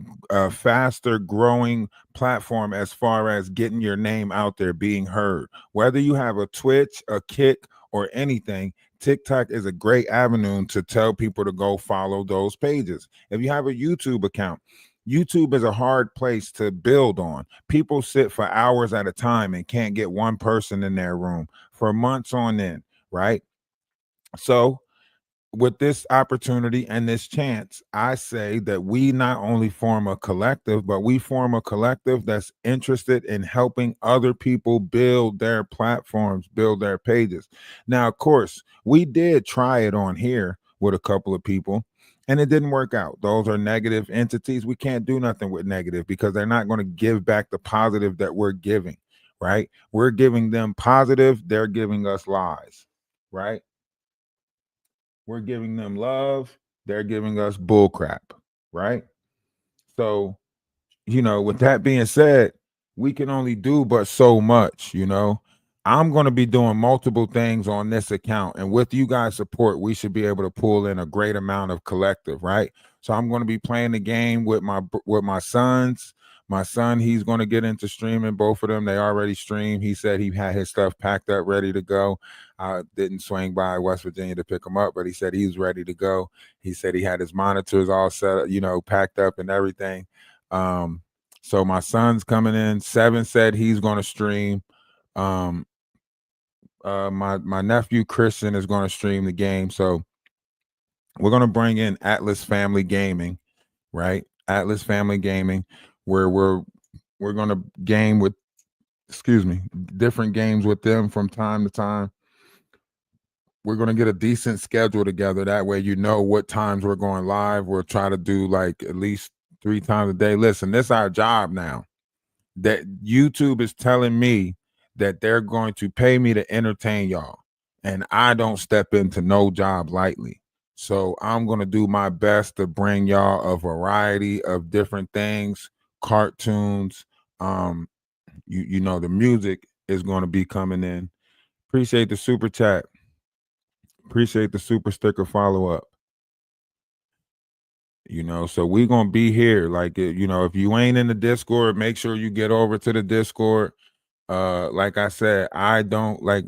faster growing platform as far as getting your name out there, being heard. Whether you have a Twitch, a Kick, or anything, TikTok is a great avenue to tell people to go follow those pages. If you have a YouTube account, YouTube is a hard place to build on. People sit for hours at a time and can't get one person in their room for months on end, right? So with this opportunity and this chance, I say that we not only form a collective, but we form a collective that's interested in helping other people build their platforms, build their pages. Now, of course, we did try it on here with a couple of people and it didn't work out. Those are negative entities. We can't do nothing with negative because they're not going to give back the positive that we're giving, right? We're giving them positive. They're giving us lies, right? We're giving them love. They're giving us bullcrap, right? So, with that being said, we can only do but so much, I'm going to be doing multiple things on this account. And with you guys' support, we should be able to pull in a great amount of collective, right? So I'm going to be playing the game with my sons. My son, he's going to get into streaming. Both of them, they already stream. He said he had his stuff packed up, ready to go. I didn't swing by West Virginia to pick him up, but he said he was ready to go. He said he had his monitors all set, packed up and everything. So my son's coming in. 7 said he's going to stream. My nephew Christian is going to stream the game. So we're going to bring in Atlas Family Gaming, right? Atlas Family Gaming, where we're going to game with, different games with them from time to time. we're going to get a decent schedule together. That way, you know what times we're going live. We'll try to do like at least 3 times a day. Listen, this is our job now. That YouTube is telling me that they're going to pay me to entertain y'all. And I don't step into no job lightly. So I'm going to do my best to bring y'all a variety of different things, cartoons. You know, the music is going to be coming in. Appreciate the super chat. Appreciate the super sticker follow up. You know, so we're going to be here. Like, you know, if you ain't in the Discord, make sure you get over to the Discord. Like I said, I don't like,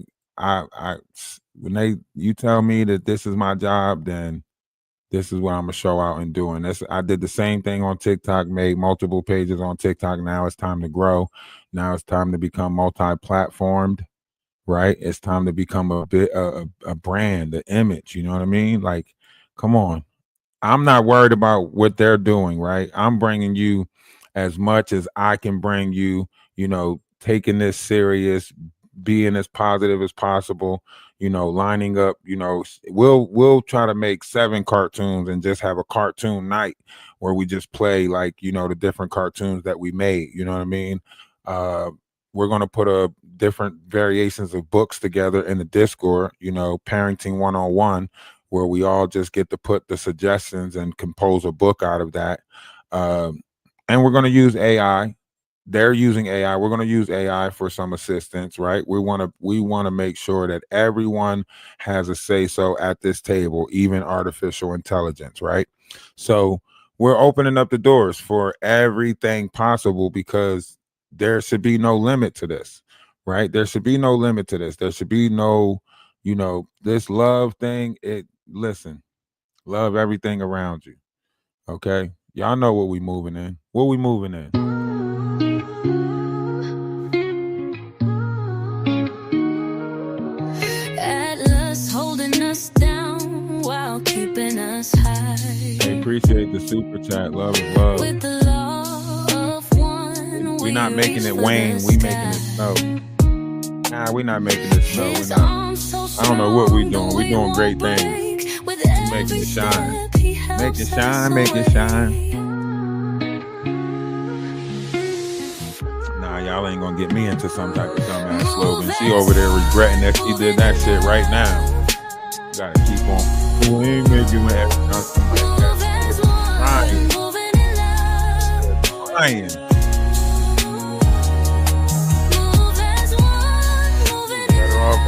when you tell me that this is my job, then this is what I'm gonna show out and doing. This, I did the same thing on TikTok, made multiple pages on TikTok. Now it's time to grow. Now it's time to become multi-platformed, right? It's time to become a brand, an image. You know what I mean? Like, come on. I'm not worried about what they're doing, right? I'm bringing you as much as I can bring you, you know, taking this serious, being as positive as possible, you know, lining up, you know, we'll try to make 7 cartoons and just have a cartoon night where we just play like, you know, the different cartoons that we made, you know what I mean? We're going to put a different variations of books together in the Discord, you know, parenting 101, where we all just get to put the suggestions and compose a book out of that. And we're going to use AI. They're using AI. We're going to use AI for some assistance, right? We want to make sure that everyone has a say so at this table, even artificial intelligence, right? So we're opening up the doors for everything possible, because there should be no limit to this, right? There should be no limit to this. There should be no, you know, this love thing. Listen, love everything around you. Okay. Y'all know what we moving in. What we moving in. Atlas holding us down while keeping us high. Hey, appreciate the super chat. Love is love. With the law of one, We're not making it wane. We making it snow. Nah, we're not making it snow. We're not. I don't know what we doing. We doing great things. We making it shine. Make it shine. Make it shine. Nah, y'all ain't gonna get me into some type of dumbass slogan. She over there regretting that she did that shit right now. Gotta keep on. We ain't making it nothing like that. Crying. Better off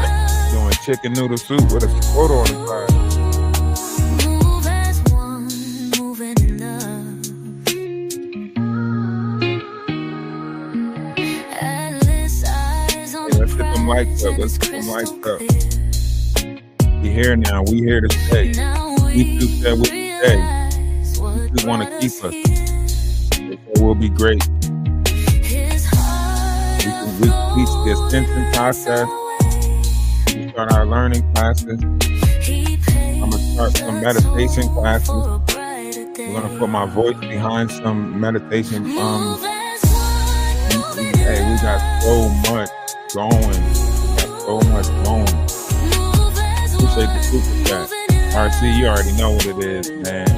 doing chicken noodle soup with a photo on the side. Lights up. Let's get them lights up. We here now. We here to stay. We two said we stay. We want to keep us. They said we'll be great. We teach the ascension process. We start our learning classes. I'm gonna start some meditation classes. We're gonna put my voice behind some meditation. Hey, we got so much going. So much going. Appreciate the super chat. RC, you already know what it is, man.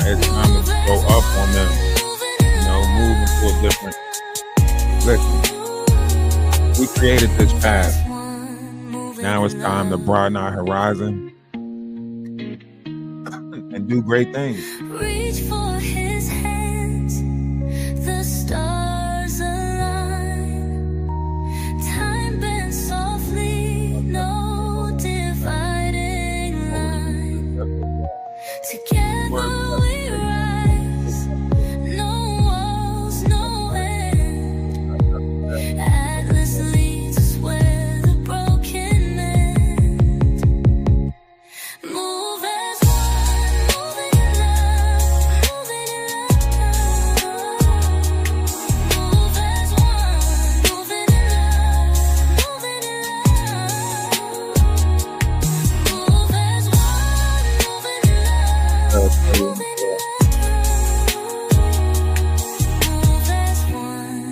It's time to go up on them. You know, move into a different. Listen, we created this path. Now it's time to broaden our horizon and do great things. Reach for his hands, the stars align. Time bends softly, no dividing line. Together we rise, no walls, no end. Atlas leads us where the broken end. Move as one, moving in love,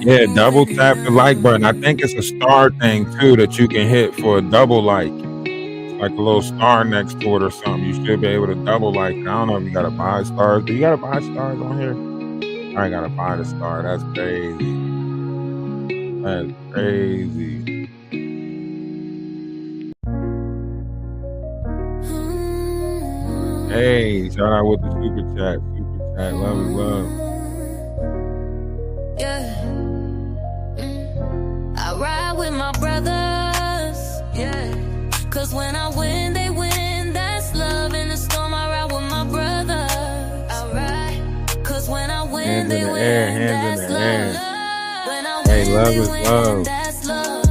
Yeah, double tap the like button. I think it's a star thing too that you can hit for a double like a little star next to it or something. You should be able to double like it. I don't know if you gotta buy stars. Do you gotta buy stars on here? I ain't gotta buy the star. That's crazy. That's crazy. Hey, shout out with the super chat. Super chat. Love is love. Yeah. I ride with my brothers. Yeah. Cause when I win, they win. That's love. In the storm, I ride with my brothers. I ride. Cause when I win, Hands they in the win. air, hands in That's the love. air. When I Hey, win, love they is win. love. That's love.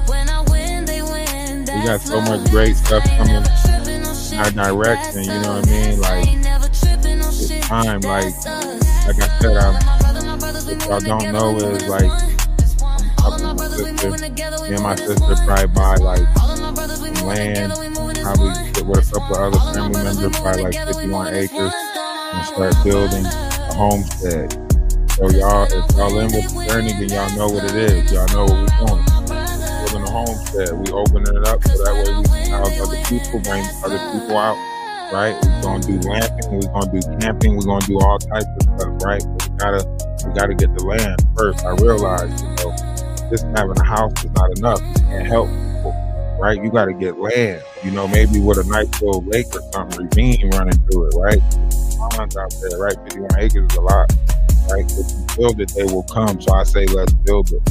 When I win, they win. We got That's so much love. great stuff I ain't coming never tripping no shit. in our direction, That's you know us. what I mean? Like, I ain't never tripping no it's shit. time. Like That's us. I said, My brothers, we if y'all moving don't together, know we moving is as like, one. I'm All of up my with my brothers, we sister. moving together, we Me and my moving as sister one. probably buy like All of my brothers, we some moving land, together, we moving as probably one. sit with a couple of other All of my family brothers, we members, moving probably like together, we 51 moving as acres, one. and start building a homestead. So y'all, if y'all in with the journey, then y'all know what it is. Y'all know what we're doing. Building a homestead. We opening it up so that way we can house other people, bring other people out, right? We're gonna do glamping, we're gonna do camping, we're gonna do all types of stuff, right? But we gotta get the land first. I realize, just having a house is not enough. You can't help people, right? You gotta get land, maybe with a nice little lake or something, ravine running through it, right? Ponds out there, right? 51 acres is a lot, right? If you build it, they will come. So I say, let's build it,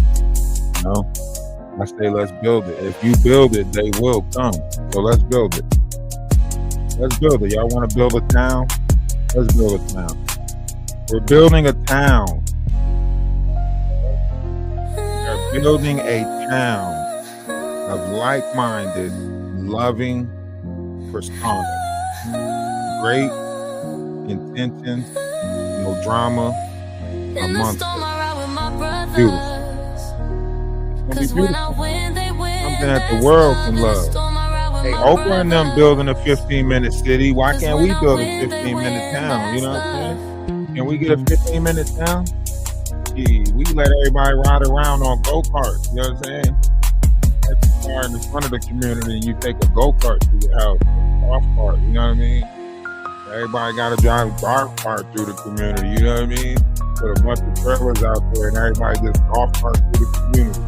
I say, let's build it. If you build it, they will come. So let's build it. Let's build it. Y'all want to build a town? Let's build a town. We're building a town. We're building a town of like-minded, loving personas. Great intentions, no drama amongst us. Beautiful. It's gonna be beautiful. Something that the world can love. Hey, Oprah and them building a 15-minute city. Why can't we build a 15-minute town? You know what I'm saying? Can we get a 15-minute town? Gee, we let everybody ride around on go-karts. You know what I'm saying? That's the car in the front of the community, and you take a go-kart to your house, golf cart. You know what I mean? Everybody got to drive a golf cart through the community. You know what I mean? Put a bunch of trailers out there, and everybody just golf cart through the community.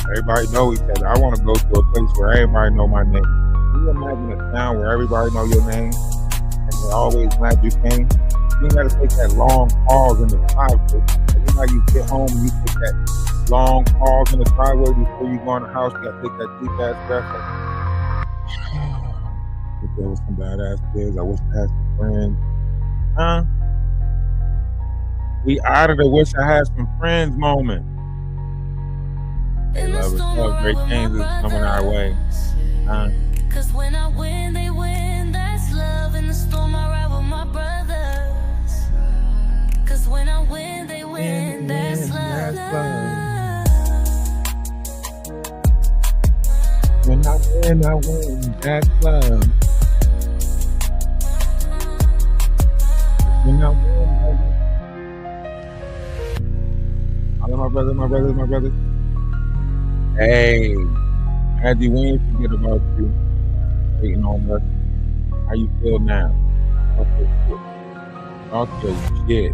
Everybody know each other. I want to go to a place where everybody know my name. Can you imagine a town where everybody know your name and they always glad you came? You got to take that long pause in the driveway. You know how you get home and you take that long pause in the driveway before you go in the house. You got to take that deep ass breath. If there was some badass kids, I wish I had some friends. Huh? We out of the wish I had some friends moment. Hey, love is love. Great things is coming our way. Cause when I win, they win. That's love. In the storm, I ride with my brothers. Cause when I win, they win. That's love. When I win, that's love. When I win, all of my brothers. Hey, Andy, we ain't forget about you. Waiting on us. How you feel now? Talk your shit.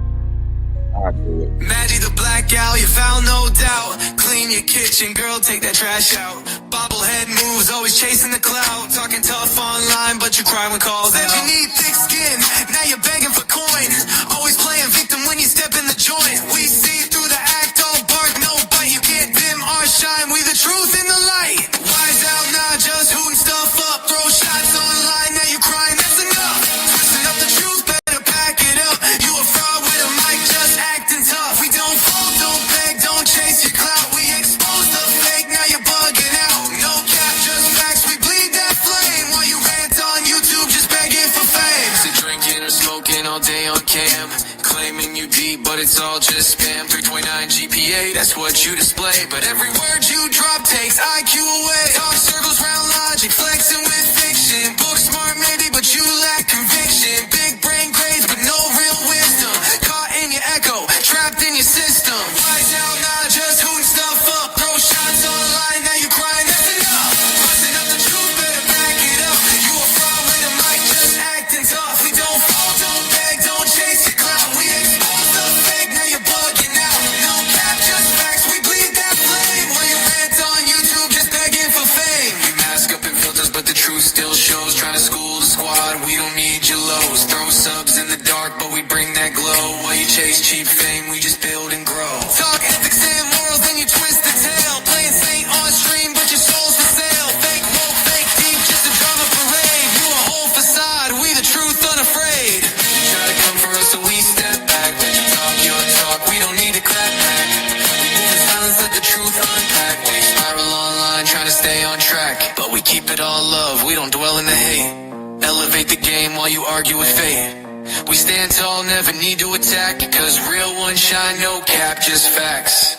I do it. Maddie the black gal, you found no doubt. Clean your kitchen, girl, take that trash out. Bobblehead moves, always chasing the clout. Talking tough online, but you cry when calls out. You need thick skin, now you're begging for coin. Always playing victim when you step in the joint. We see through the act, all bark, no bite. You can't dim our shine, we the truth in the light. Wise out, not just hooting stuff up. Throw shots online, now you're crying, that's enough. Twisting up the truth, better pack it up. You a fraud with a mic, just acting tough. We don't fold, don't beg, don't chase your clout. We expose the fake, now you're bugging out. No cap, just facts, we bleed that flame. While you rant on YouTube, just begging for fame. So drinking or smoking all day on cam. Claiming you deep, but it's all just spam. 3.9 GPA, that's what you display. But every word you drop takes IQ away. Talk circles round logic, flexing with fiction. Book smart maybe, but you lack conviction. Big brain grades, but no real wisdom. Caught in your echo, trapped in your system. Wise out, not just chase cheap fame, we just build and grow. Talk ethics and morals, then you twist the tail. Playing saint on stream, but your soul's for sale. Fake woke, fake deep, just a drama parade. You a whole facade, we the truth unafraid. You try to come for us, so we step back. Let you talk your talk, we don't need to clap back. We need the silence, let the truth unpack. We spiral online, trying to stay on track. But we keep it all love, we don't dwell in the hate. Elevate the game while you argue with fate. We stand tall, never need to attack. Cause real ones shine, no cap, just facts.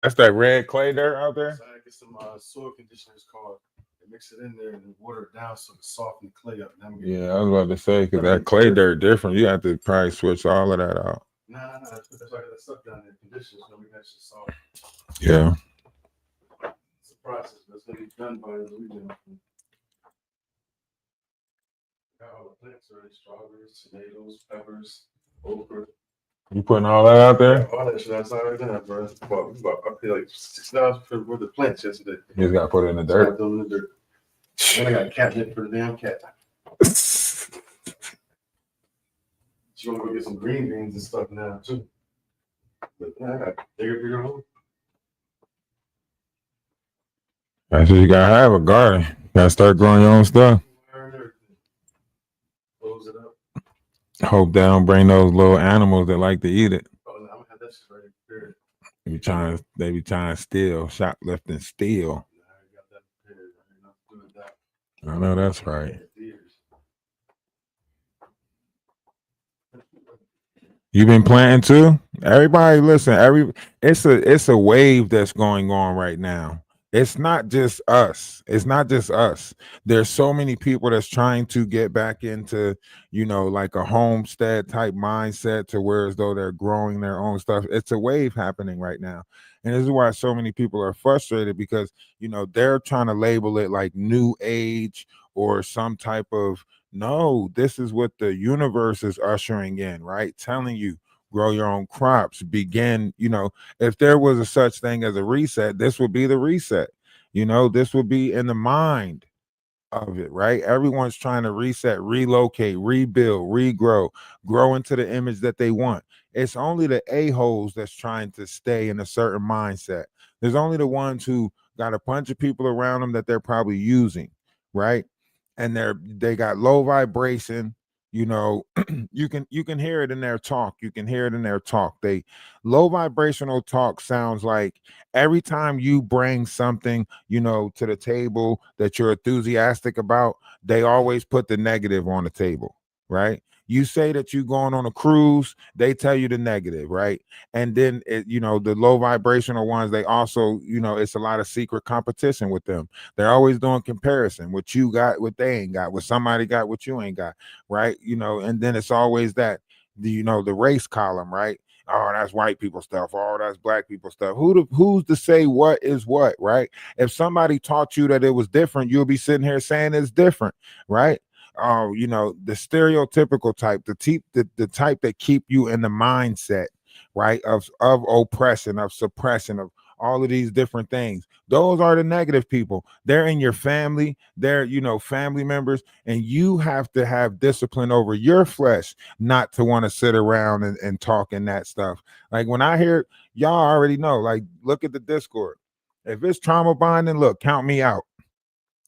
That's that red clay dirt out there? So I get some soil conditioners called, and mix it in there and water it down so it soften the clay up. Yeah, I was about to say, because that clay dirt different. You have to probably switch all of that out. Nah, that's why I got that stuff down there. Conditioners, so we got shit soft. Yeah. It's a process, but it's gonna be done by the weekend. Got all the plants already: strawberries, tomatoes, peppers, okra. You putting all that out there? All that shit outside right now, bro. I paid like $6 for the plants yesterday. You just got to put it in the dirt. In the dirt. And I got a catnip for the damn cat. You want to go get some green beans and stuff now too. But yeah, I got bigger hole. That's what you got to have, a garden. You got to start growing your own stuff. Close it up. Hope they don't bring those little animals that like to eat it. Oh, no, I'm gonna have that shit right prepared. They be trying to steal, shoplifting, steal. I already got that prepared. I ain't nothing to do with that. I know that's right. You been planting too? Everybody listen, it's a wave that's going on right now. It's not just us. It's not just us. There's so many people that's trying to get back into, like a homestead type mindset, to where as though they're growing their own stuff. It's a wave happening right now. And this is why so many people are frustrated, because, they're trying to label it like new age or some type of, no, this is what the universe is ushering in, right? Telling you, grow your own crops, begin, if there was a such thing as a reset, this would be the reset. This would be in the mind of it, right? Everyone's trying to reset, relocate, rebuild, regrow, grow into the image that they want. It's only the a-holes that's trying to stay in a certain mindset. There's only the ones who got a bunch of people around them that they're probably using, right? And they got low vibration. You can hear it in their talk. You can hear it in their talk. They low vibrational talk sounds like every time you bring something, to the table that you're enthusiastic about, they always put the negative on the table, right? You say that you're going on a cruise, they tell you the negative, right? And then, the low vibrational ones, they also, it's a lot of secret competition with them. They're always doing comparison. What you got, what they ain't got, what somebody got, what you ain't got, right? And then it's always that, the race column, right? Oh, that's white people stuff. Oh, that's black people stuff. Who's to say what is what, right? If somebody taught you that it was different, you'll be sitting here saying it's different, right? The stereotypical type, the type that keep you in the mindset, right, of oppression, of suppression, of all of these different things. Those are the negative people. They're in your family, they're family members, and you have to have discipline over your flesh not to want to sit around and talk in that stuff. Like when I hear, y'all already know, like, look at the Discord. If it's trauma bonding, look, count me out.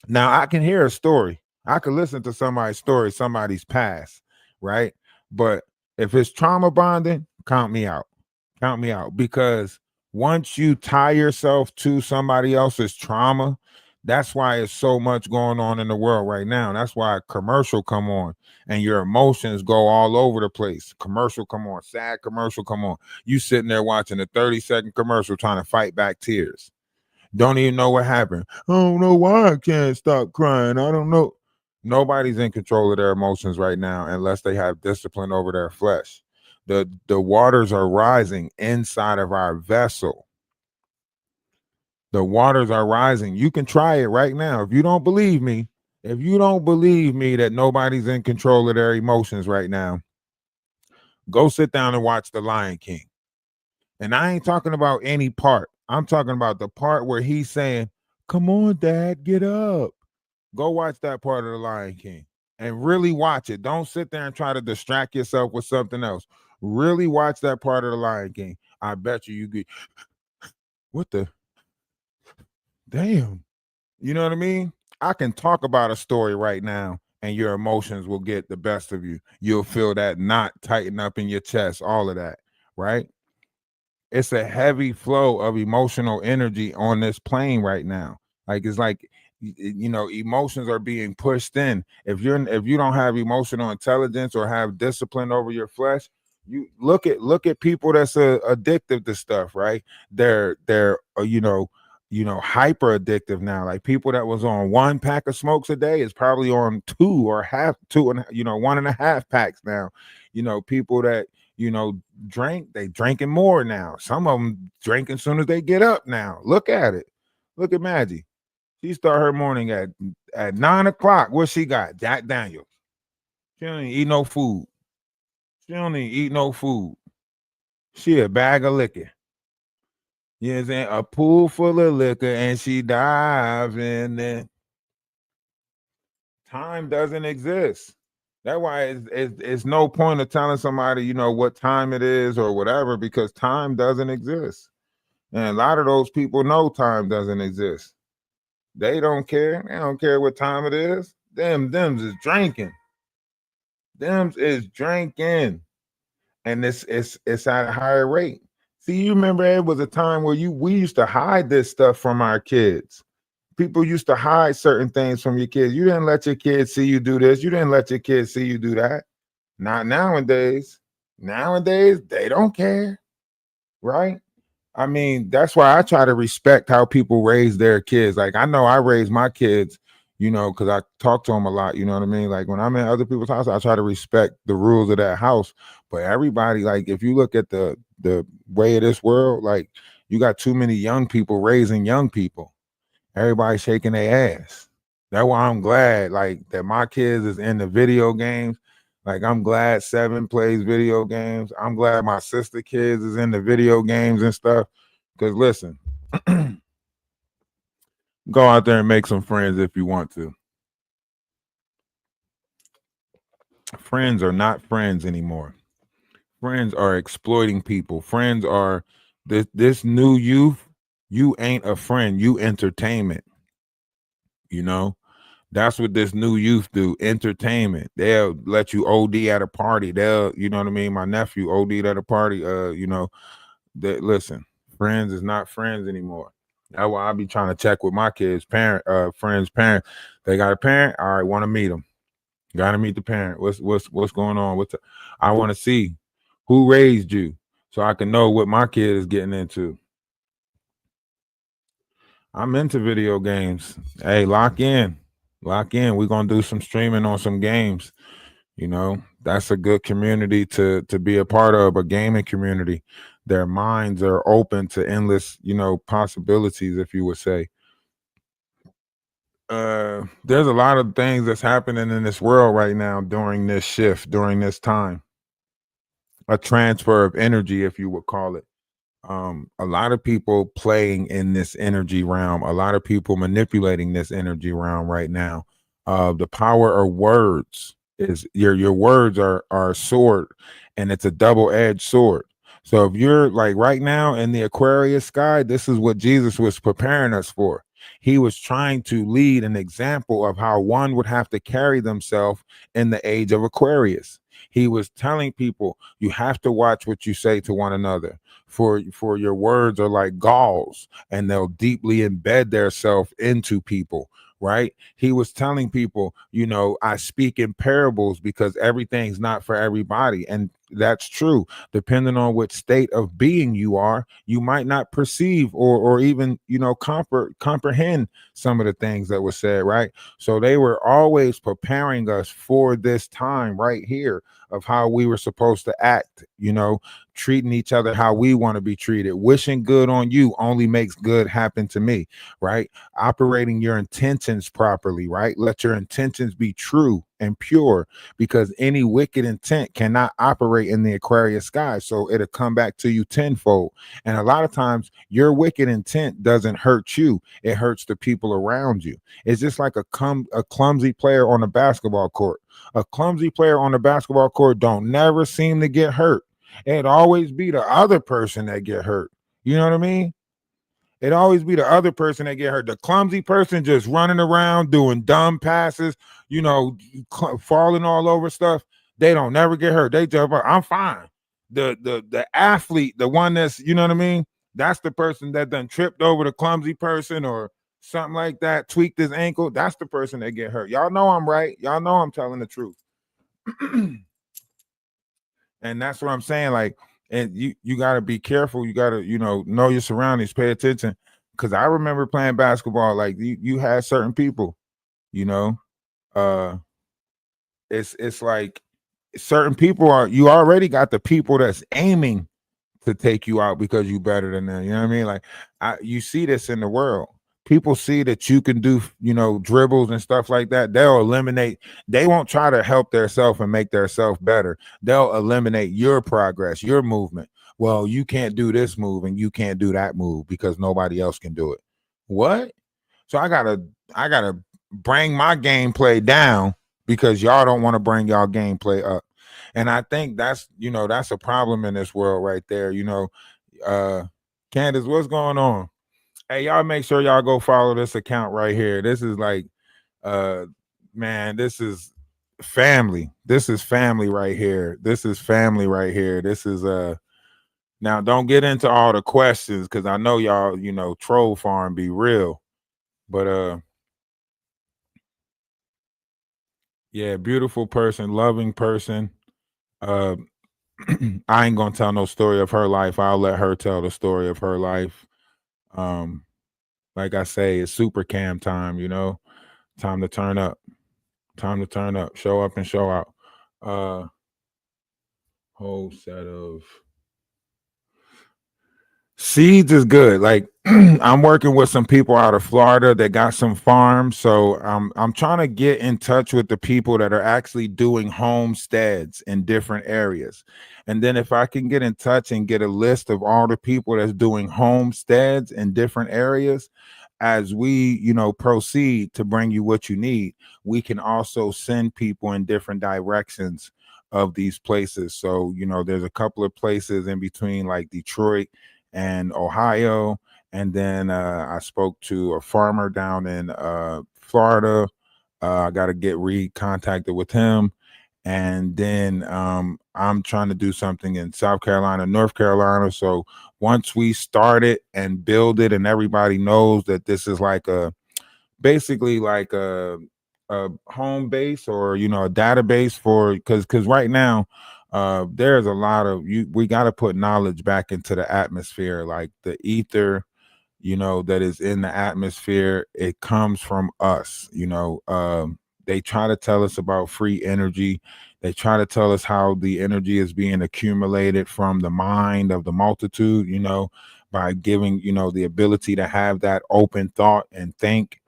Now I can hear a story. I could listen to somebody's story, somebody's past, right? But if it's trauma bonding, count me out. Count me out. Because once you tie yourself to somebody else's trauma, That's why it's so much going on in the world right now. That's why a commercial come on and your emotions go all over the place. Commercial come on, sad commercial come on. You sitting there watching a 30-second commercial trying to fight back tears. Don't even know what happened. I don't know why I can't stop crying. I don't know. Nobody's in control of their emotions right now unless they have discipline over their flesh. The waters are rising inside of our vessel. The waters are rising. You can try it right now. If you don't believe me that nobody's in control of their emotions right now, go sit down and watch The Lion King. And I ain't talking about any part. I'm talking about the part where he's saying, come on, Dad, get up. Go watch that part of The Lion King and really watch it. Don't sit there and try to distract yourself with something else. Really watch that part of The Lion King. I bet you get, what the? Damn. You know what I mean? I can talk about a story right now and your emotions will get the best of you. You'll feel that knot tighten up in your chest, all of that, right? It's a heavy flow of emotional energy on this plane right now. Like, it's like, you know, emotions are being pushed in. If you don't have emotional intelligence or have discipline over your flesh, you look at people that's addictive to stuff, right? They're you know, hyper addictive now. Like people that was on 1 pack of smokes a day is probably on 2 or half, 2 and 1.5 packs now. You know, people that they drinking more now. Some of them drink as soon as they get up now. Look at it. Look at Maggie. She start her morning at 9 o'clock. What she got? Jack Daniels. She don't even eat no food. She a bag of liquor. You know what I'm saying? A pool full of liquor and she dives in there. Time doesn't exist. That's why it's no point of telling somebody, what time it is or whatever, because time doesn't exist. And a lot of those people know time doesn't exist. They don't care. They don't care what time it is. Them's is drinking. Them's is drinking. And it's at a higher rate. See, you remember it was a time where we used to hide this stuff from our kids. People used to hide certain things from your kids. You didn't let your kids see you do this. You didn't let your kids see you do that. Not nowadays. Nowadays, they don't care, right? I mean, that's why I try to respect how people raise their kids. Like, I know I raise my kids, because I talk to them a lot, you know what I mean? Like, when I'm in other people's house, I try to respect the rules of that house. But everybody, like, if you look at the way of this world, like, you got too many young people raising young people. Everybody shaking their ass. That's why I'm glad, like, that my kids is in the video games. Like, I'm glad Seven plays video games. I'm glad my sister kids is in the video games and stuff. Because listen, go out there and make some friends if you want to. Friends are not friends anymore. Friends are exploiting people. Friends are this new youth. You ain't a friend. You entertainment. That's what this new youth do. Entertainment. They'll let you OD at a party. They'll, you know what I mean? My nephew OD'd at a party. Listen, friends is not friends anymore. That's why I be trying to check with my kids' friends' parents. They got a parent. All right, want to meet them. Got to meet the parent. What's going on? I want to see who raised you, so I can know what my kid is getting into. I'm into video games. Hey, lock in. We're going to do some streaming on some games. That's a good community to be a part of, a gaming community. Their minds are open to endless, possibilities, if you would say. There's a lot of things that's happening in this world right now during this shift, during this time. A transfer of energy, if you would call it. A lot of people playing in this energy realm, a lot of people manipulating this energy realm right now. The power of words is your words are a sword, and it's a double-edged sword. So if you're like right now in the Aquarius sky, this is what Jesus was preparing us for. He was trying to lead an example of how one would have to carry themselves in the age of Aquarius. He was telling people, you have to watch what you say to one another, for your words are like galls, and they'll deeply embed themselves into people, right? He was telling people, I speak in parables because everything's not for everybody. And that's true. Depending on what state of being you are, you might not perceive or even, comprehend some of the things that were said, right? So they were always preparing us for this time right here of how we were supposed to act, treating each other how we want to be treated. Wishing good on you only makes good happen to me, right? Operating your intentions properly, right? Let your intentions be true and pure, because any wicked intent cannot operate in the Aquarius sky. So it'll come back to you tenfold. And a lot of times your wicked intent doesn't hurt you, it hurts the people around you. It's just like a clumsy player on a basketball court. A clumsy player on the basketball court don't never seem to get hurt. It'd always be the other person that get hurt. You know what I mean? It'd always be the other person that get hurt. The clumsy person just running around doing dumb passes, falling all over stuff. They don't never get hurt. They jump up. I'm fine. The athlete, the one that's, you know what I mean? That's the person that done tripped over the clumsy person or something like that, tweaked his ankle. That's the person that get hurt. Y'all know I'm right. Y'all know I'm telling the truth. And that's what I'm saying. Like, and you got to be careful. You got to, know your surroundings, pay attention. Because I remember playing basketball. Like you had certain people, it's like certain people you already got the people that's aiming to take you out because you better than them. You know what I mean? Like you see this in the world. People see that you can do, dribbles and stuff like that. They'll eliminate. They won't try to help themselves and make themselves better. They'll eliminate your progress, your movement. Well, you can't do this move and you can't do that move because nobody else can do it. What? So I gotta bring my gameplay down because y'all don't want to bring y'all gameplay up. And I think that's a problem in this world right there. Candace, what's going on? Hey, y'all make sure y'all go follow this account right here. This is like, man, this is family. This is family right here. This is family right here. This is now don't get into all the questions because I know y'all, troll farm be real. But yeah, beautiful person, loving person. I ain't gonna tell no story of her life. I'll let her tell the story of her life. Like I say, it's super cam time, time to turn up, show up and show out. Whole set of seeds is good. Like I'm working with some people out of Florida that got some farms. So I'm trying to get in touch with the people that are actually doing homesteads in different areas. And then if I can get in touch and get a list of all the people that's doing homesteads in different areas, as we, proceed to bring you what you need, we can also send people in different directions of these places. So, there's a couple of places in between like Detroit and Ohio. And then I spoke to a farmer down in Florida. I got to get recontacted with him. And then I'm trying to do something in South Carolina, North Carolina. So once we start it and build it and everybody knows that this is like basically like a home base or, a database for, because right now there's a lot of we got to put knowledge back into the atmosphere, like the ether, that is in the atmosphere. It comes from us, they try to tell us about free energy. They try to tell us how the energy is being accumulated from the mind of the multitude, by giving, the ability to have that open thought and think.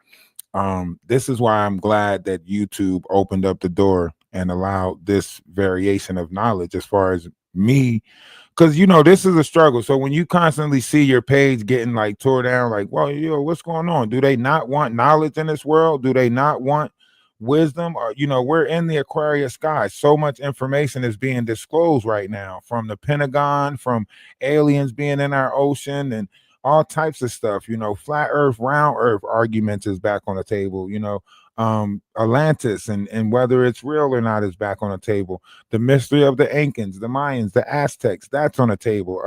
This is why I'm glad that YouTube opened up the door and allowed this variation of knowledge as far as me, because this is a struggle. So when you constantly see your page getting like tore down, like, well, what's going on? Do they not want knowledge in this world? Do they not want wisdom? Or we're in the Aquarius sky. So much information is being disclosed right now from the Pentagon, from aliens being in our ocean, and all types of stuff. Flat earth, round earth arguments is back on the table. Atlantis and whether it's real or not is back on the table. The mystery of the Incans, the Mayans, the Aztecs, that's on the table.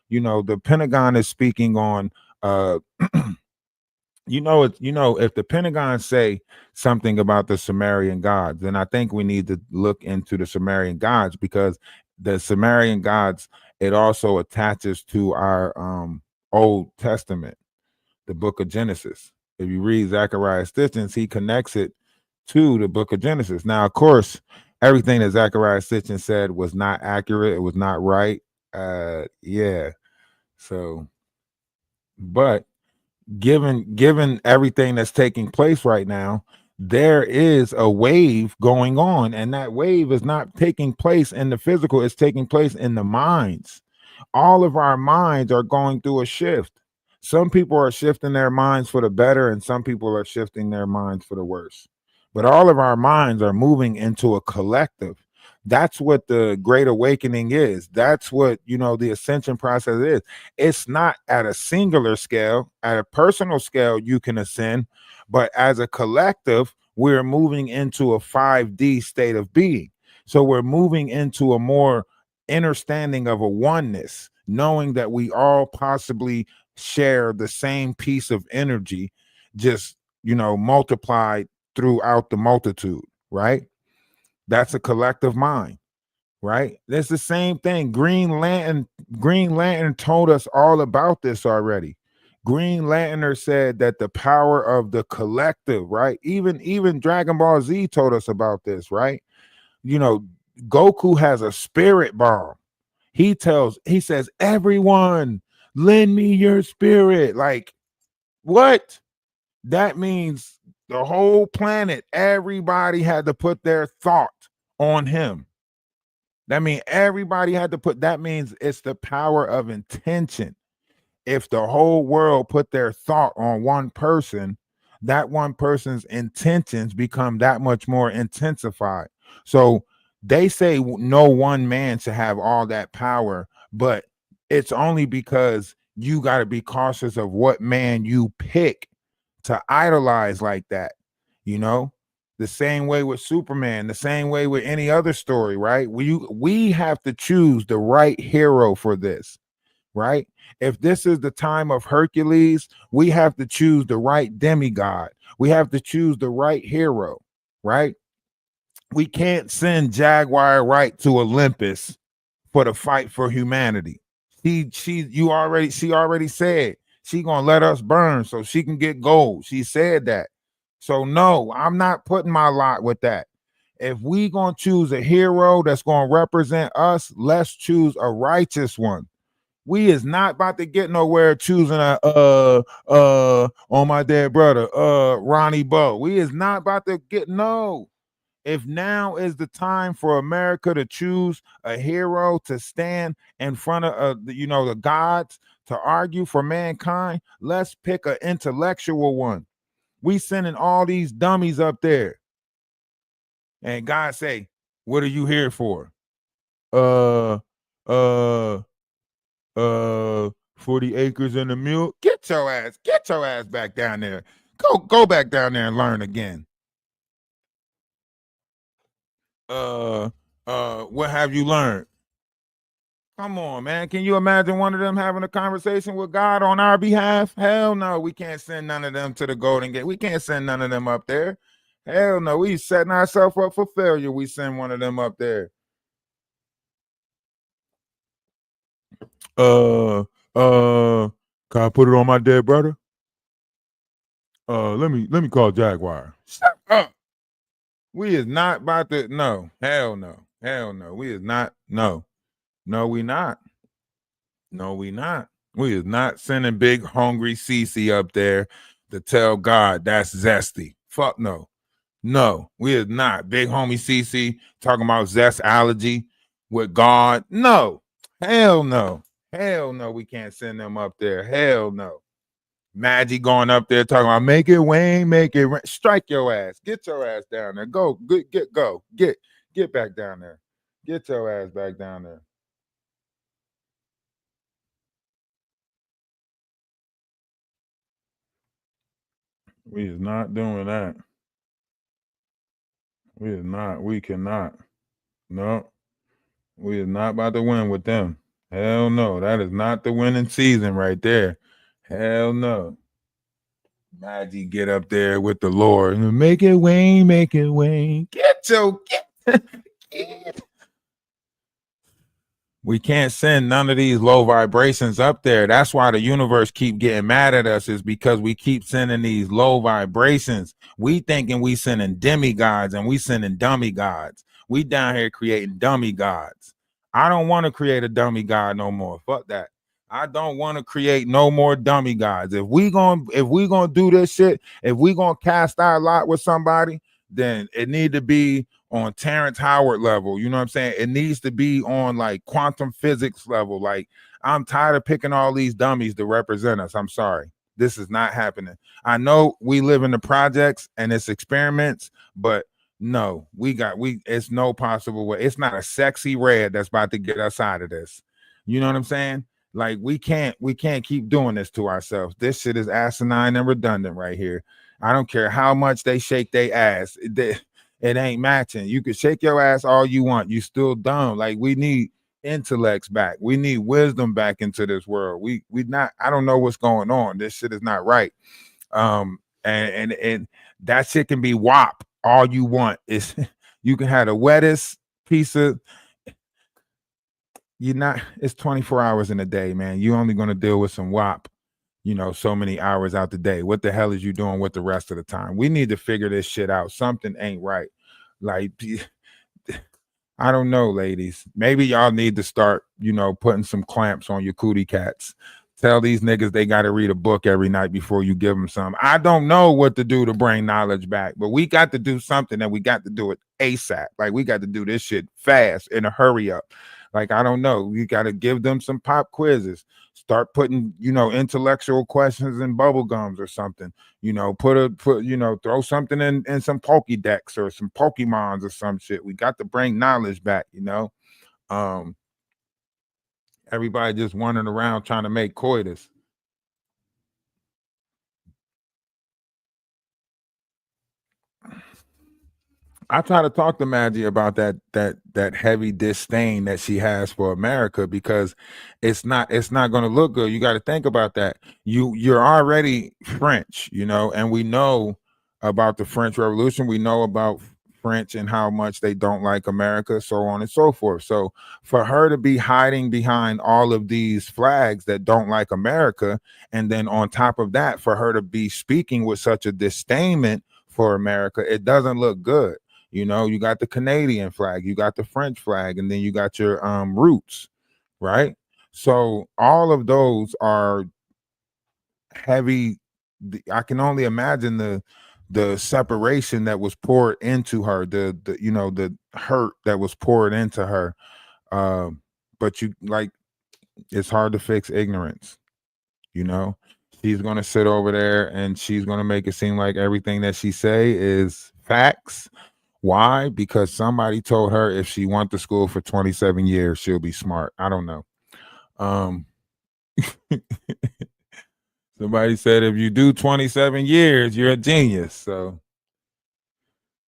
The Pentagon is speaking on if the Pentagon say something about the Sumerian gods, then I think we need to look into the Sumerian gods, because the Sumerian gods, it also attaches to our Old Testament, the book of Genesis. If you read Zechariah Stitchens, he connects it to the book of Genesis. Now, of course, everything that Zechariah Stitchens said was not accurate. It was not right. Yeah. So, but given everything that's taking place right now, there is a wave going on, and that wave is not taking place in the physical, it's taking place in the minds. All of our minds are going through a shift. Some people are shifting their minds for the better, and some people are shifting their minds for the worse. But all of our minds are moving into a collective. That's what the Great Awakening is. That's what, the ascension process is. It's not at a singular scale. At a personal scale, you can ascend, but as a collective, we're moving into a 5D state of being. So we're moving into a more understanding of a oneness, knowing that we all possibly share the same piece of energy, just multiplied throughout the multitude, right? That's a collective mind, right? That's the same thing. Green Lantern told us all about this already. Green Lantern said that the power of the collective, right? Even Dragon Ball Z told us about this, right? Goku has a spirit bomb. He says, everyone, lend me your spirit. Like, what? That means the whole planet, everybody had to put their thought on him. That means that means it's the power of intention. If the whole world put their thought on one person, that one person's intentions become that much more intensified. So they say no one man should have all that power, but it's only because you got to be cautious of what man you pick to idolize like that. The same way with Superman, the same way with any other story, right? We have to choose the right hero for this, right? If this is the time of Hercules, we have to choose the right demigod. We have to choose the right hero, right? We can't send Jaguar right to Olympus for the fight for humanity. She already said she gonna let us burn so she can get gold. She said that. So no, I'm not putting my lot with that. If we gonna choose a hero that's gonna represent us, let's choose a righteous one. We is not about to get nowhere choosing a on my dead brother, Ronnie Bo. We is not about to get no. If now is the time for America to choose a hero to stand in front of the gods to argue for mankind, let's pick an intellectual one. We sending all these dummies up there, and God say, "What are you here for?" Uh, uh, 40 acres and a mule. Get your ass back down there. Go back down there and learn again. What have you learned? Come on, man. Can you imagine one of them having a conversation with God on our behalf? Hell no, we can't send none of them to the Golden Gate. We can't send none of them up there. Hell no, we setting ourselves up for failure. We send one of them up there. Can I put it on my dead brother? Let me call Jaguar. Shut up. We is not about to. No, hell no, hell no. We is not. No, we not. No, we not. We is not sending big hungry Cece up there to tell God that's zesty. Fuck no. No, we is not. Big homie Cece talking about zest allergy with God. No. Hell no. Hell no. We can't send them up there. Hell no. Magic going up there talking about make it Wayne, make it rain. Strike your ass. Get your ass down there. Go. Get back down there. Get your ass back down there. We is not doing that. We is not. We cannot. No. We is not about to win with them. Hell no. That is not the winning season right there. Hell no. Maggie get up there with the Lord. Make it rain, make it rain. Get your get. We can't send none of these low vibrations up there. That's why the universe keep getting mad at us, is because we keep sending these low vibrations. We thinking we sending demigods and we sending dummy gods. We down here creating dummy gods. I don't want to create a dummy god no more. Fuck that. I don't want to create no more dummy gods. If we gonna do this shit, if we gonna cast our lot with somebody, then it need to be on Terrence Howard level. You know what I'm saying? It needs to be on like quantum physics level. Like, I'm tired of picking all these dummies to represent us. I'm sorry. This is not happening. I know we live in the projects and it's experiments, but no, it's no possible way. It's not a sexy red that's about to get us out of this. You know what I'm saying? Like, we can't keep doing this to ourselves. This shit is asinine and redundant right here. I don't care how much they shake their ass. It ain't matching. You can shake your ass all you want. You still dumb. Like, we need intellects back. We need wisdom back into this world. We not, I don't know what's going on. This shit is not right. And that shit can be WAP all you want. Is you can have the wettest piece of, it's 24 hours in a day, man. You only gonna deal with some WAP, so many hours out the day. What the hell is you doing with the rest of the time? We need to figure this shit out. Something ain't right. Like, I don't know, ladies. Maybe y'all need to start, putting some clamps on your cootie cats. Tell these niggas they got to read a book every night before you give them some. I don't know what to do to bring knowledge back, but we got to do something, and we got to do it ASAP. Like, we got to do this shit fast, in a hurry up. Like, I don't know. You got to give them some pop quizzes. Start putting, intellectual questions in bubble gums or something. Throw something in some Pokédex or some Pokemons or some shit. We got to bring knowledge back, Everybody just wandering around trying to make coitus. I try to talk to Maggie about that heavy disdain that she has for America, because it's not going to look good. You got to think about that. You're already French, and we know about the French Revolution. We know about French and how much they don't like America, so on and so forth. So for her to be hiding behind all of these flags that don't like America, and then on top of that, for her to be speaking with such a disdainment for America, it doesn't look good. You got the Canadian flag, you got the French flag, and then you got your roots, right? So all of those are heavy. I can only imagine the separation that was poured into her, the hurt that was poured into her. But it's hard to fix ignorance. She's gonna sit over there and she's gonna make it seem like everything that she say is facts. Why? Because somebody told her if she went to school for 27 years, she'll be smart. I don't know. Somebody said if you do 27 years, you're a genius. So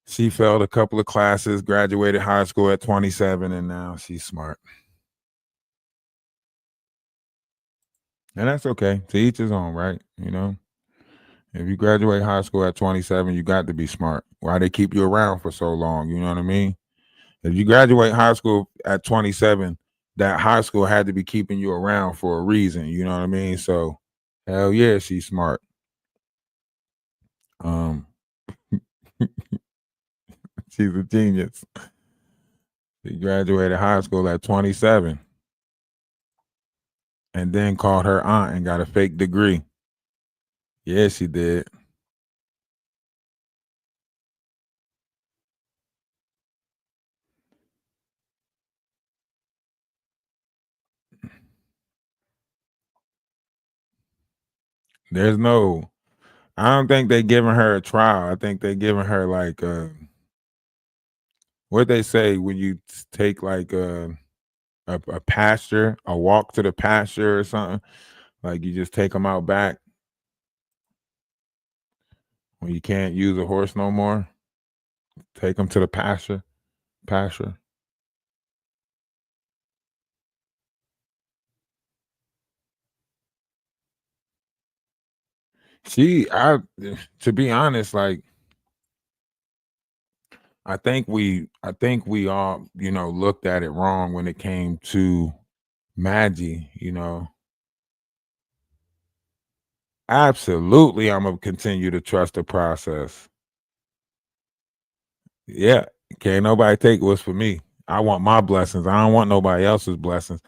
she failed a couple of classes, graduated high school at 27, and now she's smart. And that's okay. To each his own, right? If you graduate high school at 27, you got to be smart. Why they keep you around for so long? You know what I mean? If you graduate high school at 27, that high school had to be keeping you around for a reason. You know what I mean? So, hell yeah, she's smart. She's a genius. She graduated high school at 27 and then called her aunt and got a fake degree. Yeah, she did. I don't think they're giving her a trial. I think they're giving her like what they say when you take like a pasture, a walk to the pasture or something. Like, you just take them out back. When you can't use a horse no more, take them to the pasture. To be honest, like, I think we all, looked at it wrong when it came to Maggie, Absolutely, I'm gonna continue to trust the process. Yeah, can't nobody take what's for me. I want my blessings. I don't want nobody else's blessings.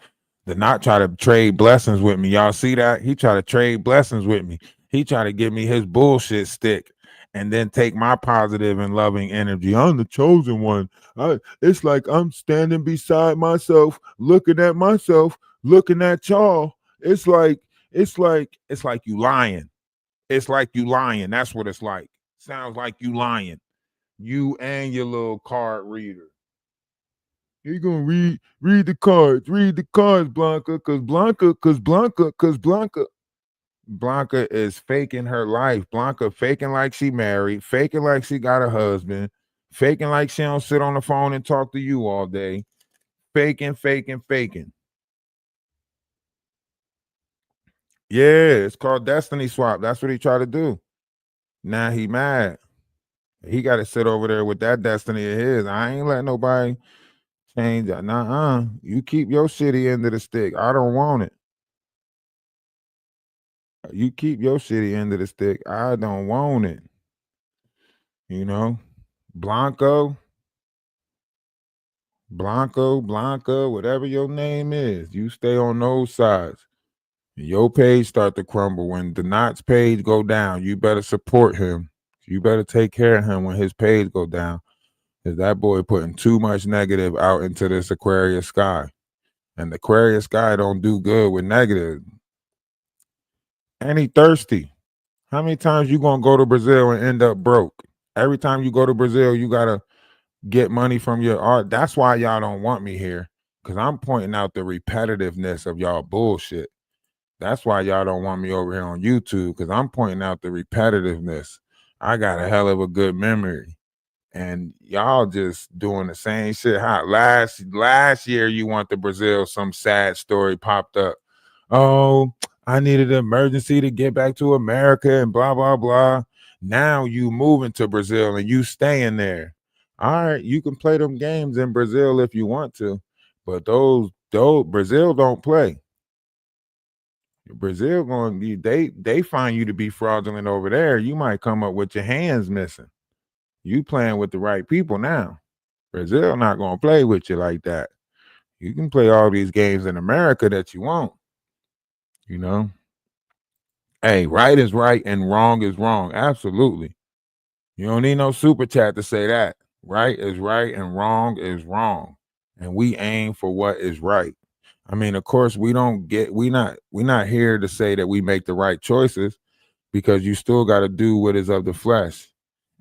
To not try to trade blessings with me. Y'all see that? He try to trade blessings with me. He try to give me his bullshit stick and then take my positive and loving energy. I'm the chosen one. It's like I'm standing beside myself, looking at myself, looking at y'all. It's like you lying. It's like you lying. That's what it's like. Sounds like you lying. You and your little card reader. You're gonna read the cards, Blanca, cause Blanca is faking her life. Blanca faking like she married, faking like she got a husband, faking like she don't sit on the phone and talk to you all day. Faking. Yeah, it's called destiny swap. That's what he tried to do. Now he mad. He got to sit over there with that destiny of his. I ain't letting nobody change that. Nuh-uh. You keep your shitty end of the stick. I don't want it. You keep your shitty end of the stick. I don't want it. Blanca, whatever your name is, you stay on those sides. Your page start to crumble. When the Knots page go down, you better support him. You better take care of him when his page go down. Because that boy putting too much negative out into this Aquarius sky. And the Aquarius sky don't do good with negative. And he thirsty. How many times you gonna go to Brazil and end up broke? Every time you go to Brazil, you gotta get money from your art. That's why y'all don't want me here. Because I'm pointing out the repetitiveness of y'all bullshit. That's why y'all don't want me over here on YouTube. Because I'm pointing out the repetitiveness. I got a hell of a good memory. And y'all just doing the same shit. Last year you went to Brazil, some sad story popped up. Oh, I needed an emergency to get back to America and blah, blah, blah. Now you moving to Brazil and you staying there. All right, you can play them games in Brazil if you want to, but those Brazil don't play. Brazil they find you to be fraudulent over there. You might come up with your hands missing. You playing with the right people now. Brazil not gonna play with you like that. You can play all these games in America that you want. Hey, right is right and wrong is wrong. Absolutely. You don't need no super chat to say that. Right is right and wrong is wrong. And we aim for what is right. I mean, of course, we're not here to say that we make the right choices, because you still got to do what is of the flesh.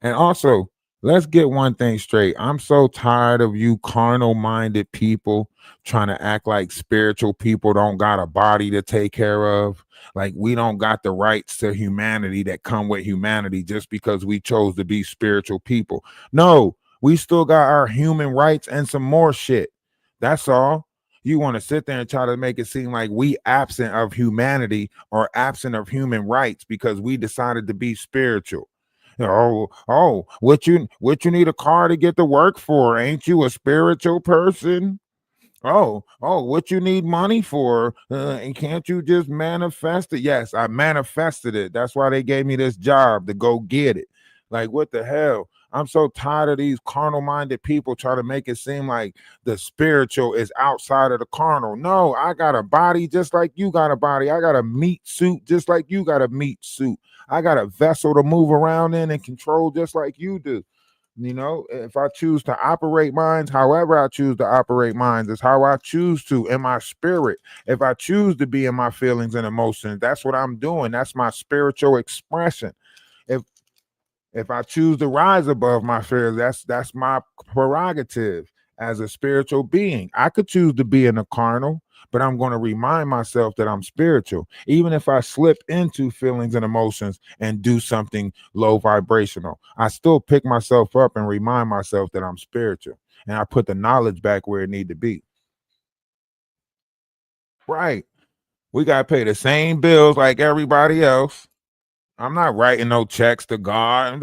And also, let's get one thing straight. I'm so tired of you carnal-minded people trying to act like spiritual people don't got a body to take care of. Like we don't got the rights to humanity that come with humanity just because we chose to be spiritual people. No, we still got our human rights and some more shit. That's all. You want to sit there and try to make it seem like we absent of humanity or absent of human rights because we decided to be spiritual. What you need a car to get to work for? Ain't you a spiritual person? What you need money for? And can't you just manifest it? Yes, I manifested it. That's why they gave me this job to go get it. Like, what the hell? I'm so tired of these carnal-minded people trying to make it seem like the spiritual is outside of the carnal. No, I got a body just like you got a body. I got a meat suit just like you got a meat suit. I got a vessel to move around in and control just like you do. If I choose to operate minds, however I choose to operate minds is how I choose to in my spirit. If I choose to be in my feelings and emotions, that's what I'm doing. That's my spiritual expression. If I choose to rise above my fears, that's my prerogative. as a spiritual being. I could choose to be in the carnal, but I'm going to remind myself that I'm spiritual. Even if I slip into feelings and emotions and do something low vibrational, I still pick myself up and remind myself that I'm spiritual. And I put the knowledge back where it need to be. Right. We got to pay the same bills like everybody else. I'm not writing no checks to God.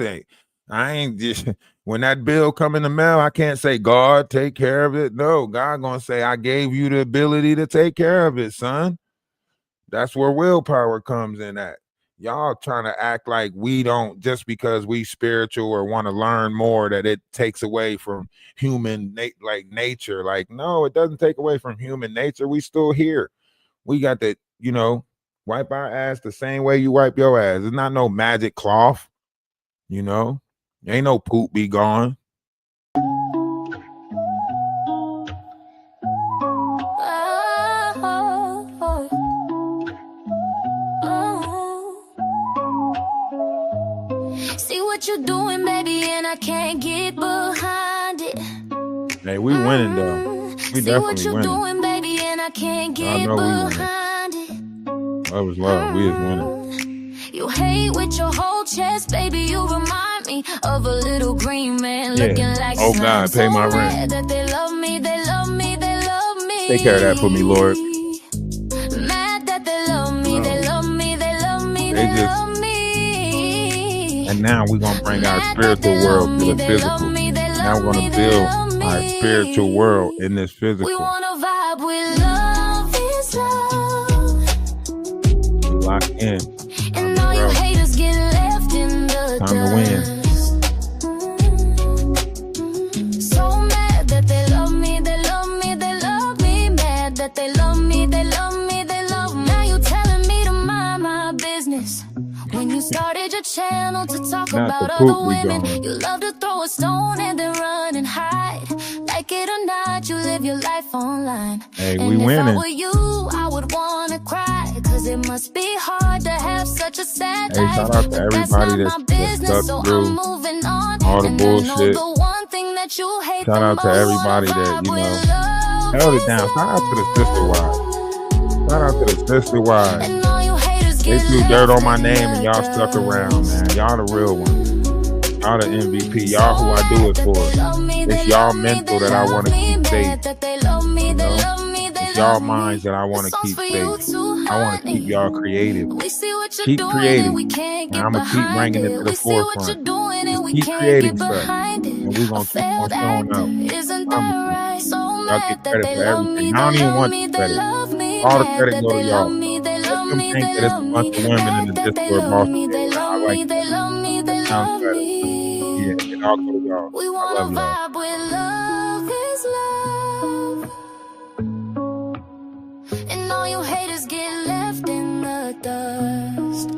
I ain't just, when that bill come in the mail, I can't say, God, take care of it. No, God gonna say, I gave you the ability to take care of it, son. That's where willpower comes in at. Y'all trying to act like we don't, just because we spiritual or want to learn more, that it takes away from human nature. Like, no, it doesn't take away from human nature. We still here. We got to, wipe our ass the same way you wipe your ass. It's not no magic cloth, Ain't no poop be gone. See what you're doing, baby, and I can't get behind it. Hey, we winning though. We See what definitely you're winning. doing, baby, and I can't get know we winning. behind it. Love is love. We is winning. You hate with your whole chest, baby. You remind me of a little green man looking like Oh slime. God, pay my So rent. mad that they love me, they love me, they love me. Take care of that for me, Lord. Mad that they love me, they love me, they love me, They they just- love me. And now we're gonna bring our spiritual world to the physical. Now we're gonna build our spiritual world in this We physical. wanna vibe with love is love. We lock in. And all you haters get left in the Time to win. dust. So mad that they love me, they love me, they love me. Mad that they love me, they love me, they love me. Now you telling me to mind my business. When you started your channel to talk Not about the other poop we women, gone. you love to throw a stone and then run and hide. Like it or not, you live your life online. Hey, And we if I winning. were you, I would wanna cry. Cause it must be hard to have such a sad Hey, life. shout out to But that's everybody not that's my business, so stuck through I'm moving on. all the And bullshit. I know the one thing that you hate Shout the out to most. everybody Wanna that, vibe with love held it is down. Shout out to the sister love. wives. Shout out to the sister wives. And all you haters They get threw dirt on left my in name and the y'all stuck dust. around, man. Y'all the real ones. Y'all the MVP. Y'all who I do it for. It's y'all mental that I want to keep safe. It's y'all minds that I want to keep safe. I want to keep y'all creative. Keep creating. And I'm going to keep bringing it to the forefront. Just keep creating stuff. And we're going to keep on showing up. Y'all get credit for everything. I don't even want the credit. All the credit go to y'all. Let them think that it's a bunch of women in the Discord boss. I like that. Sounds better. Yeah, it all go to y'all. We I wanna love y'all. vibe with love is love. And all you haters get left in the dust.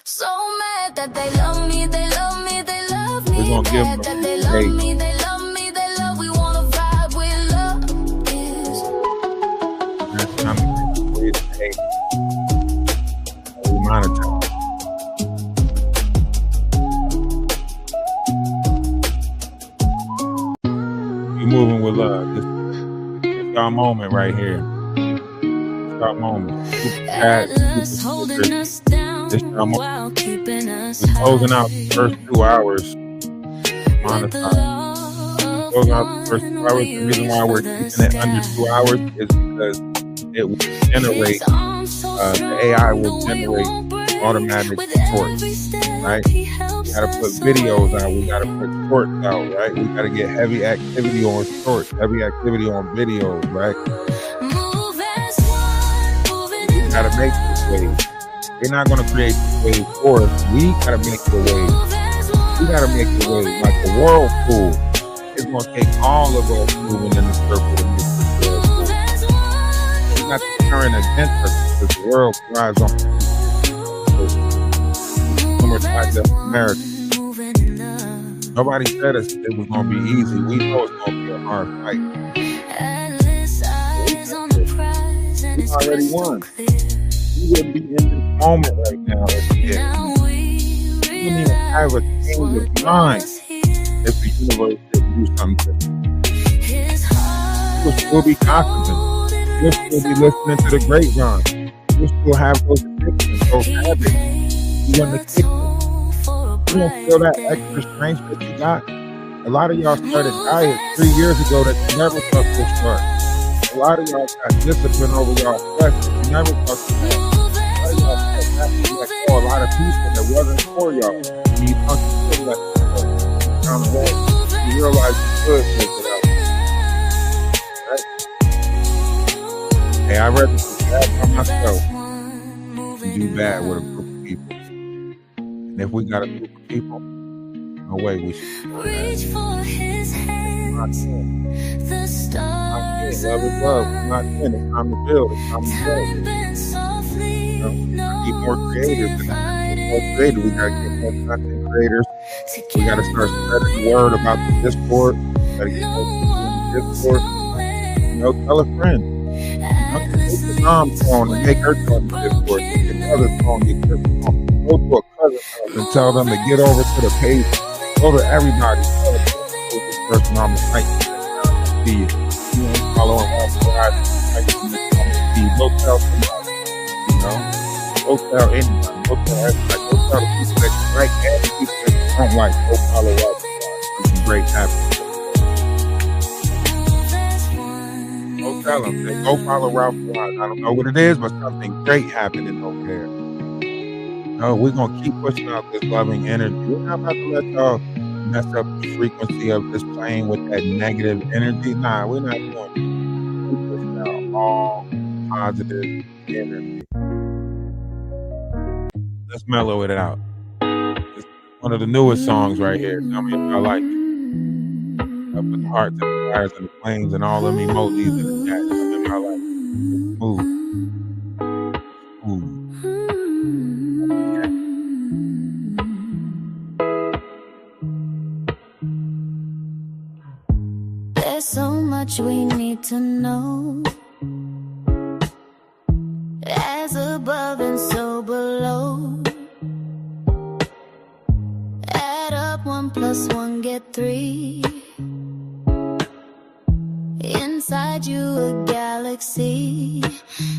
So mad that they love me, they love me, they love me. We're gonna give Mad them that they a love date. me, they love me, they love. We wanna vibe with love is That's time to take the way we monetize. We moving with love. This y'all moment right here. It's y'all moment. Super chat, Atlas super holding secret. us down This y'all moment. while keeping us We're closing out high. the first 2 hours. With the Monetize. love Closing out the first one, 2 hours. we The reason why reach we're for the keeping it under 2 hours is because it will generate, His arms so the strong, AI will the way generate won't break. automatic With shorts, every step right? he We helps gotta put us videos away. out. We gotta put shorts out, right? We gotta get heavy activity on shorts, heavy activity on videos, right? Move as one, moving We in gotta make this wave. They're not gonna create the wave for us. We gotta make the wave. Move as one, We gotta make the wave. Like the whirlpool. It's gonna take all of us moving in the circle to make this whirlpool. move as one, It's not the current against us because the world thrives on summertime of America. moving in love. Nobody said it was gonna be easy. We know it's gonna be a hard fight. Atlas eyes on the prize, and We it's already crystal won. clear. We wouldn't be in this moment right now if we did. Now we We wouldn't even have a realize change what of brought mind us here. if the universe didn't do something different. You'll still be gossiping. You'll still be listening to the grapevine. You'll still have those addictions, those habits. You want to kick them. You don't feel that extra strength that you got. A lot of y'all started diets 3 years ago that you never thought would start. A lot of y'all got discipline over y'all flesh that you never thought you had. A lot of y'all let go a lot of people that wasn't for y'all. And you thought you could let them go. Down the road, you realize you could make it out. Right? Hey, I'd rather do bad by myself than do bad with a group of people. And if we got a group of people, no way we should do Reach for his hands. The stars love is love. We're not in. It's time to build. It's time to build. tapping softly. Be more creative. We gotta get more content creators. We gotta start spreading the word about the Discord. We gotta get more people in the Discord. You know, tell a friend. Take your mom's phone and make her join the Discord. Take your mother's phone, get your phone. Go to a cousin's house and tell them to get over to the page. Go to everybody. Tell them to this person on the site. See you. You ain't following us. Go tell somebody. You know? Go tell anybody. Go tell everybody. Go tell the people that you like and the people that you don't like. Go follow us. Something great happens. Go tell them. Say, go follow Ralph Wise. I don't know what it is, but something great happening over there. No, we're going to keep pushing out this loving energy. We're not about to let y'all mess up the frequency of this playing with that negative energy. Nah, we're not doing it. We're pushing out all positive energy. Let's mellow it out. It's one of the newest songs right here. Tell me if y'all like it. I put the hearts and the fires and the flames and all them emojis in the chat. Tell me if y'all like it. Smooth. Smooth. There's so much we need to know. As above and so below. Add up 1 + 1, get 3. Inside you a galaxy.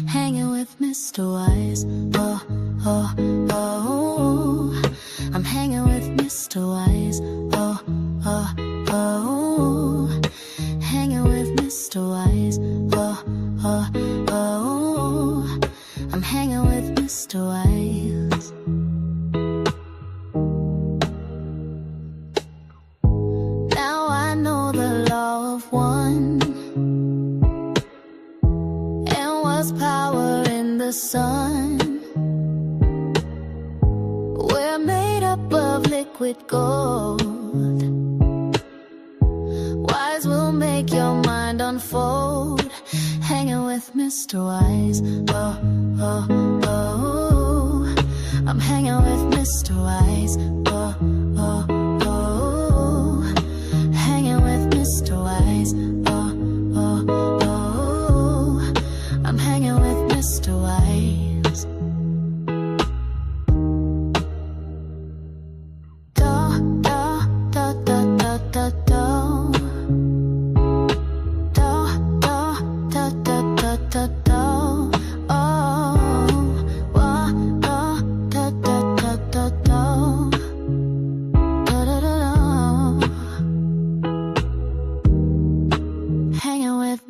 Hanging with Mr. Wise. Oh, oh, oh. I'm hanging with Mr. Wise. Oh, oh, oh. Hanging with Mr. Wise. Oh, oh, oh. I'm hanging with Mr. Wise. Now I know the law of one. And what's power in the sun. We're made up of liquid gold. Wise will make your mind unfold. Hanging with Mr. Wise. Oh, oh, oh. I'm hanging with Mr. Wise. Oh, oh, oh. Hanging with Mr. Wise. Oh, oh, oh. I'm hanging with Mr. Wise. Do, do, do, do, do, do, do.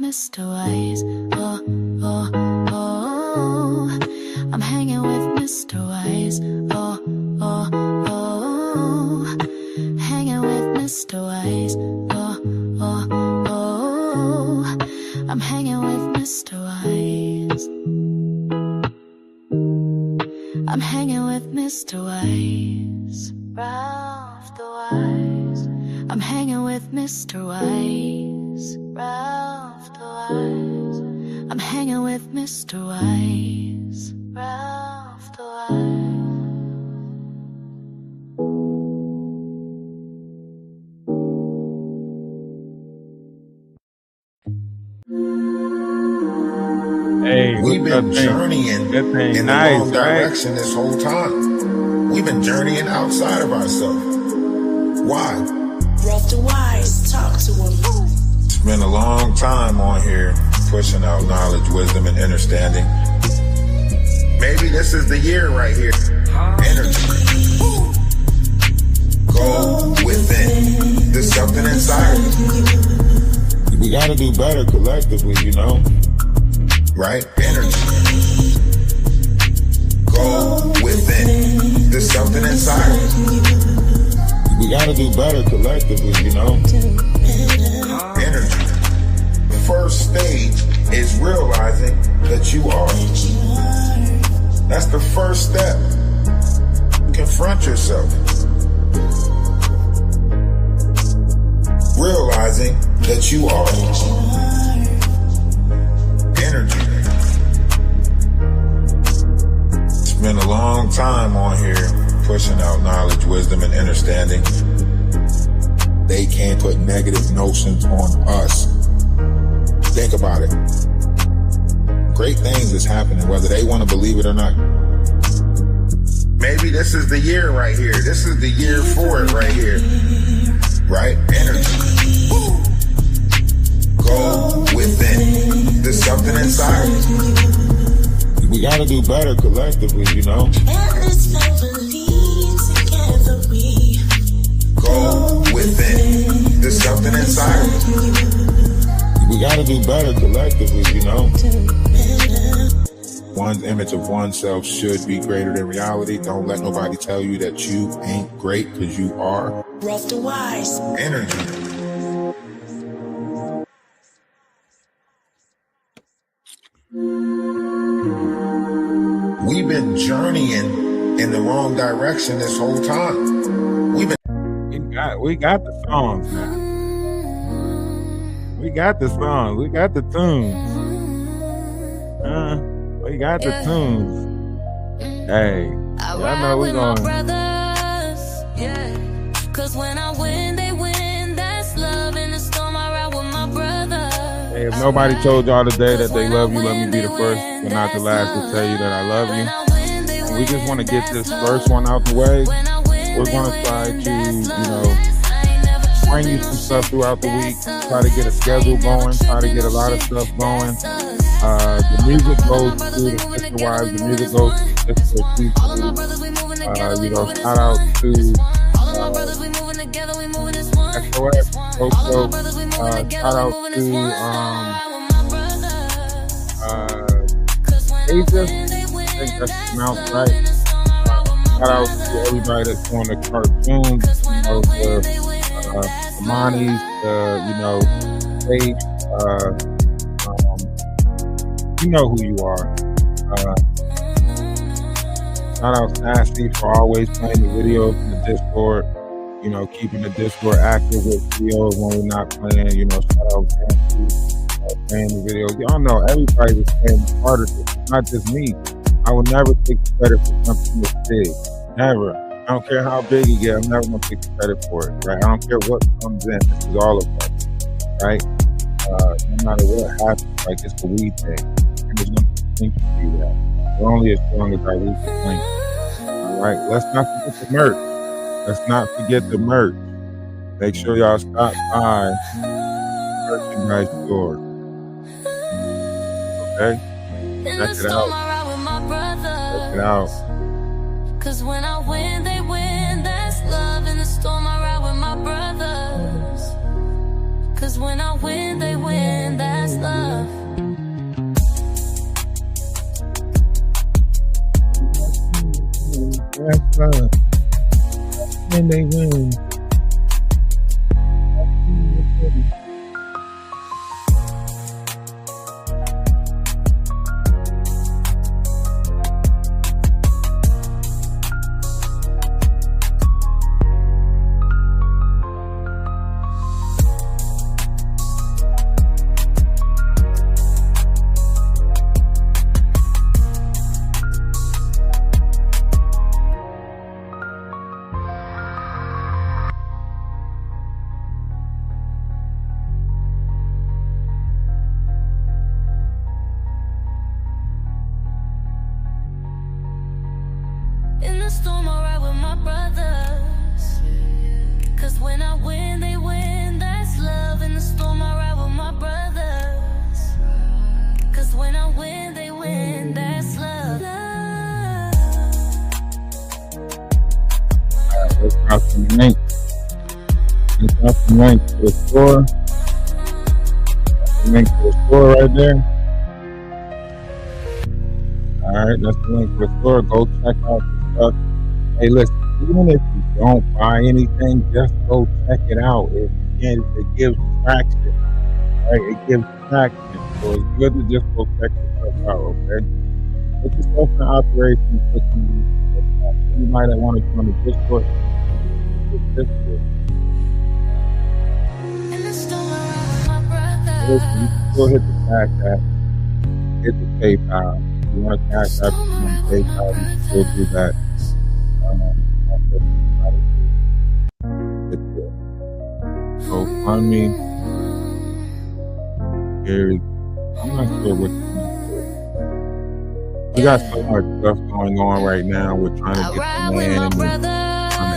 Mr. Wise, oh, oh, oh. I'm hanging with Mr. Wise, oh, oh, oh. Hanging with Mr. Wise, oh, oh, oh. I'm hanging with Mr. Wise. I'm hanging with Mr. Wise, Ralph the Wise. I'm hanging with Mr. Wise, Ralph the Wise. I'm hanging with Mr. Wise, Ralph the Wise. Hey, We've been journeying in the wrong direction this whole time. We've been journeying outside of ourselves. Why? Ralph the Wise talks. time on here pushing out knowledge, wisdom, and understanding. Maybe this is the year right here. Energy. Go within. There's something inside of you. We gotta do better collectively, you know? Right? Energy. Go within. There's something inside of you. We gotta do better collectively, you know? Energy. The first stage is realizing that you are. That's the first step. Confront yourself. Realizing that you are. Energy. It's been a long time on here pushing out knowledge, wisdom, and understanding. They can't put negative notions on us. Think about it. Great things is happening, whether they want to believe it or not. Maybe this is the year right here. This is the year for it right here. Right? Energy. Go within. There's something inside. We gotta do better collectively, you know? Go within. There's something inside. We gotta do better collectively, you know? One's image of oneself should be greater than reality. Don't let nobody tell you that you ain't great, because you are. DaWise. Energy. We've been journeying in the wrong direction this whole time. We got the songs now. We got the songs. We got the tunes. We got the tunes. Hey, y'all know we going. Yeah. Cause when I win, they win. That's love in the storm. I ride with my brother. Hey, if nobody told y'all today that they love you, let me be the first and not the last to tell you that I love you. And we just want to get this first one out the way. We're going to try to, bring you some stuff throughout the week. Try to get a schedule going. Try to get a lot of stuff going. The music goes through the Storytime. The music goes to shout out to SOS. Also, shout out to Asia. I think that's pronounced right. Shout out to everybody that's doing the cartoons, the Manis, Faith, you know who you are. Shout out Sassy for always playing the videos in the Discord, keeping the Discord active with videos when we're not playing, shout out Sassy playing the videos. Y'all know everybody was playing the part of it. It's not just me. I will never take the credit for something this big. Never. I don't care how big you get, I'm never going to take the credit for it, right? I don't care what comes in. This is all of us, right? No matter what happens, like, it's the we thing. And there's nothing to think to do that. We're only as strong as our weak link. All right? Let's not forget the merch. Let's not forget the merch. Make sure y'all stop by merchandise store. Okay? Check it out. Check it out. Cause when I win, they win. That's love in the storm. I ride with my brothers. Cause when I win, they win. That's love. That's love. When they win. In the storm, I ride with my brothers. Cause when I win, they win. That's love. In the storm, I ride with my brothers. link to the store. The link to the store right there. Alright, that's the link to the store. Go check out the stuff. Hey, listen, even if you don't buy anything, just go check it out. It gives traction. Right? It gives traction. So it's good to just go check the stuff out, okay? Put yourself in operation. Anybody that want to join the Discord, Discord. Listen, you can still hit the Cash App, hit the PayPal. If you want to Cash App, you want to PayPal, you can still do that. So fund me. I'm not sure what to do. We got so much stuff going on right now. We're trying to get the land and trying to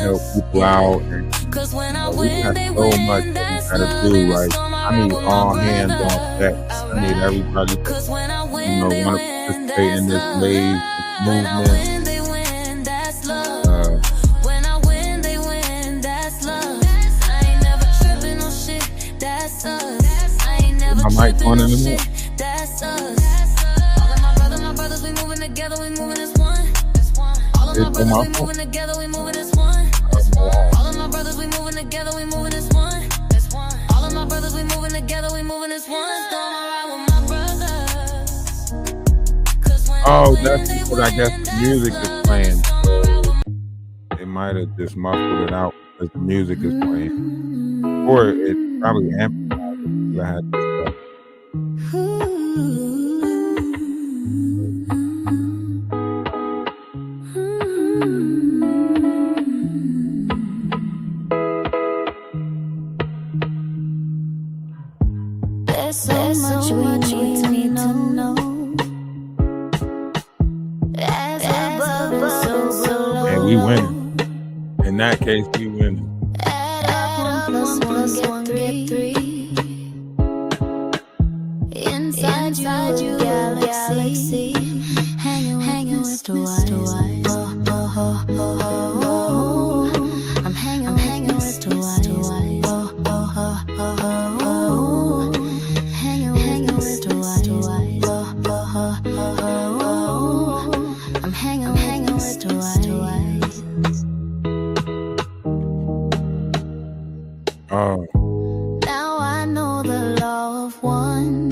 help people out. And, we got so much that we gotta do. Like, I need all hands on deck. I need everybody to, want to participate in this wave, this movement. My mic on in a minute. My brothers, we moving together, we moving as one. All of my brothers, we moving together, we moving as one. All of my brothers, we moving together, we moving as one. All of my brothers, we moving together, we moving as one. Oh, that's because I guess the music is playing. So it might have just muffled it out because the music is playing. Or it probably amplified it because I had this stuff. There's so much we need to know. And we winning. In that case, we winning. Add up 1 + 1 get 3. Inside you, galaxy. Hanging with DaWise. I'm hanging with DaWise. Hanging with DaWise. I'm hanging with DaWise. Oh. Now I know the law of one,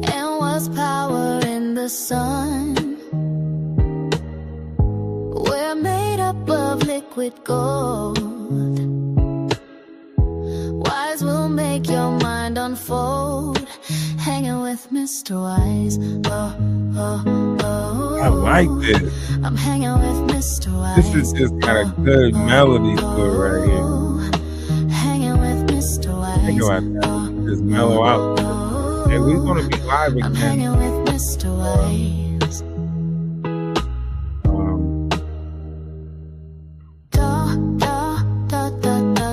and what's power in the sun. We're made up of liquid gold. Wise will make your mind unfold. Hanging with Mr. Wise. I like this. I'm hanging with Mr. Wise. This is just got a good melody to it right here. Hanging with Mr. Wise. Think about that. Just mellow out. Hey, we're gonna be live I'm again. hanging with Mr. Wise.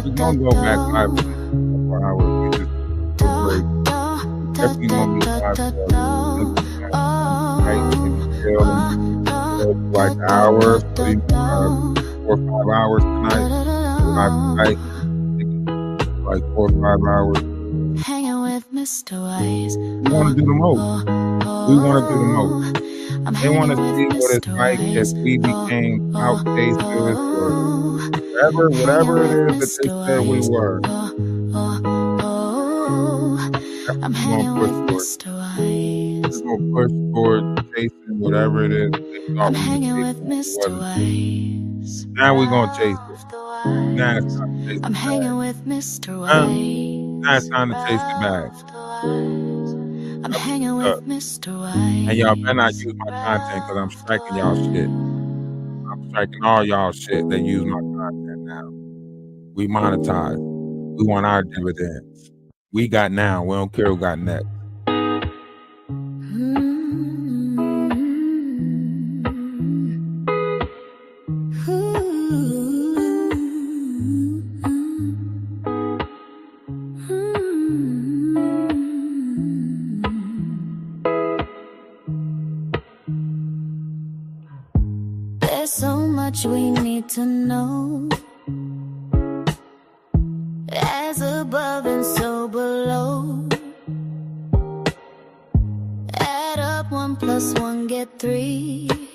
We're gonna go back live for 4 hours. We just took a break. Definitely gonna be live for like an hour, 4 or 5 hours tonight. Like 4 or 5 hours. Hanging with Mr. Wise. We want to do the most. We want to do the most. They want to see what it's like if we became outcasters or whatever it is that they said we were. I'm hanging with Mr. Wise. We're going to push towards chasing whatever it is that they thought I'm we hanging were with Mr. Wise. Now we're going to chase it. Now it's time to chase it I'm hanging back. with Mr. Wise. Now it's time to chase it back. I'm hanging with Mr. Wise. And y'all better not use my content because I'm striking y'all shit. I'm striking all y'all shit that use my content now. We monetize. We want our dividends. We got now. We don't care who got next. There's so much we need to know. as above and so below. Add up 1 + 1, get 3.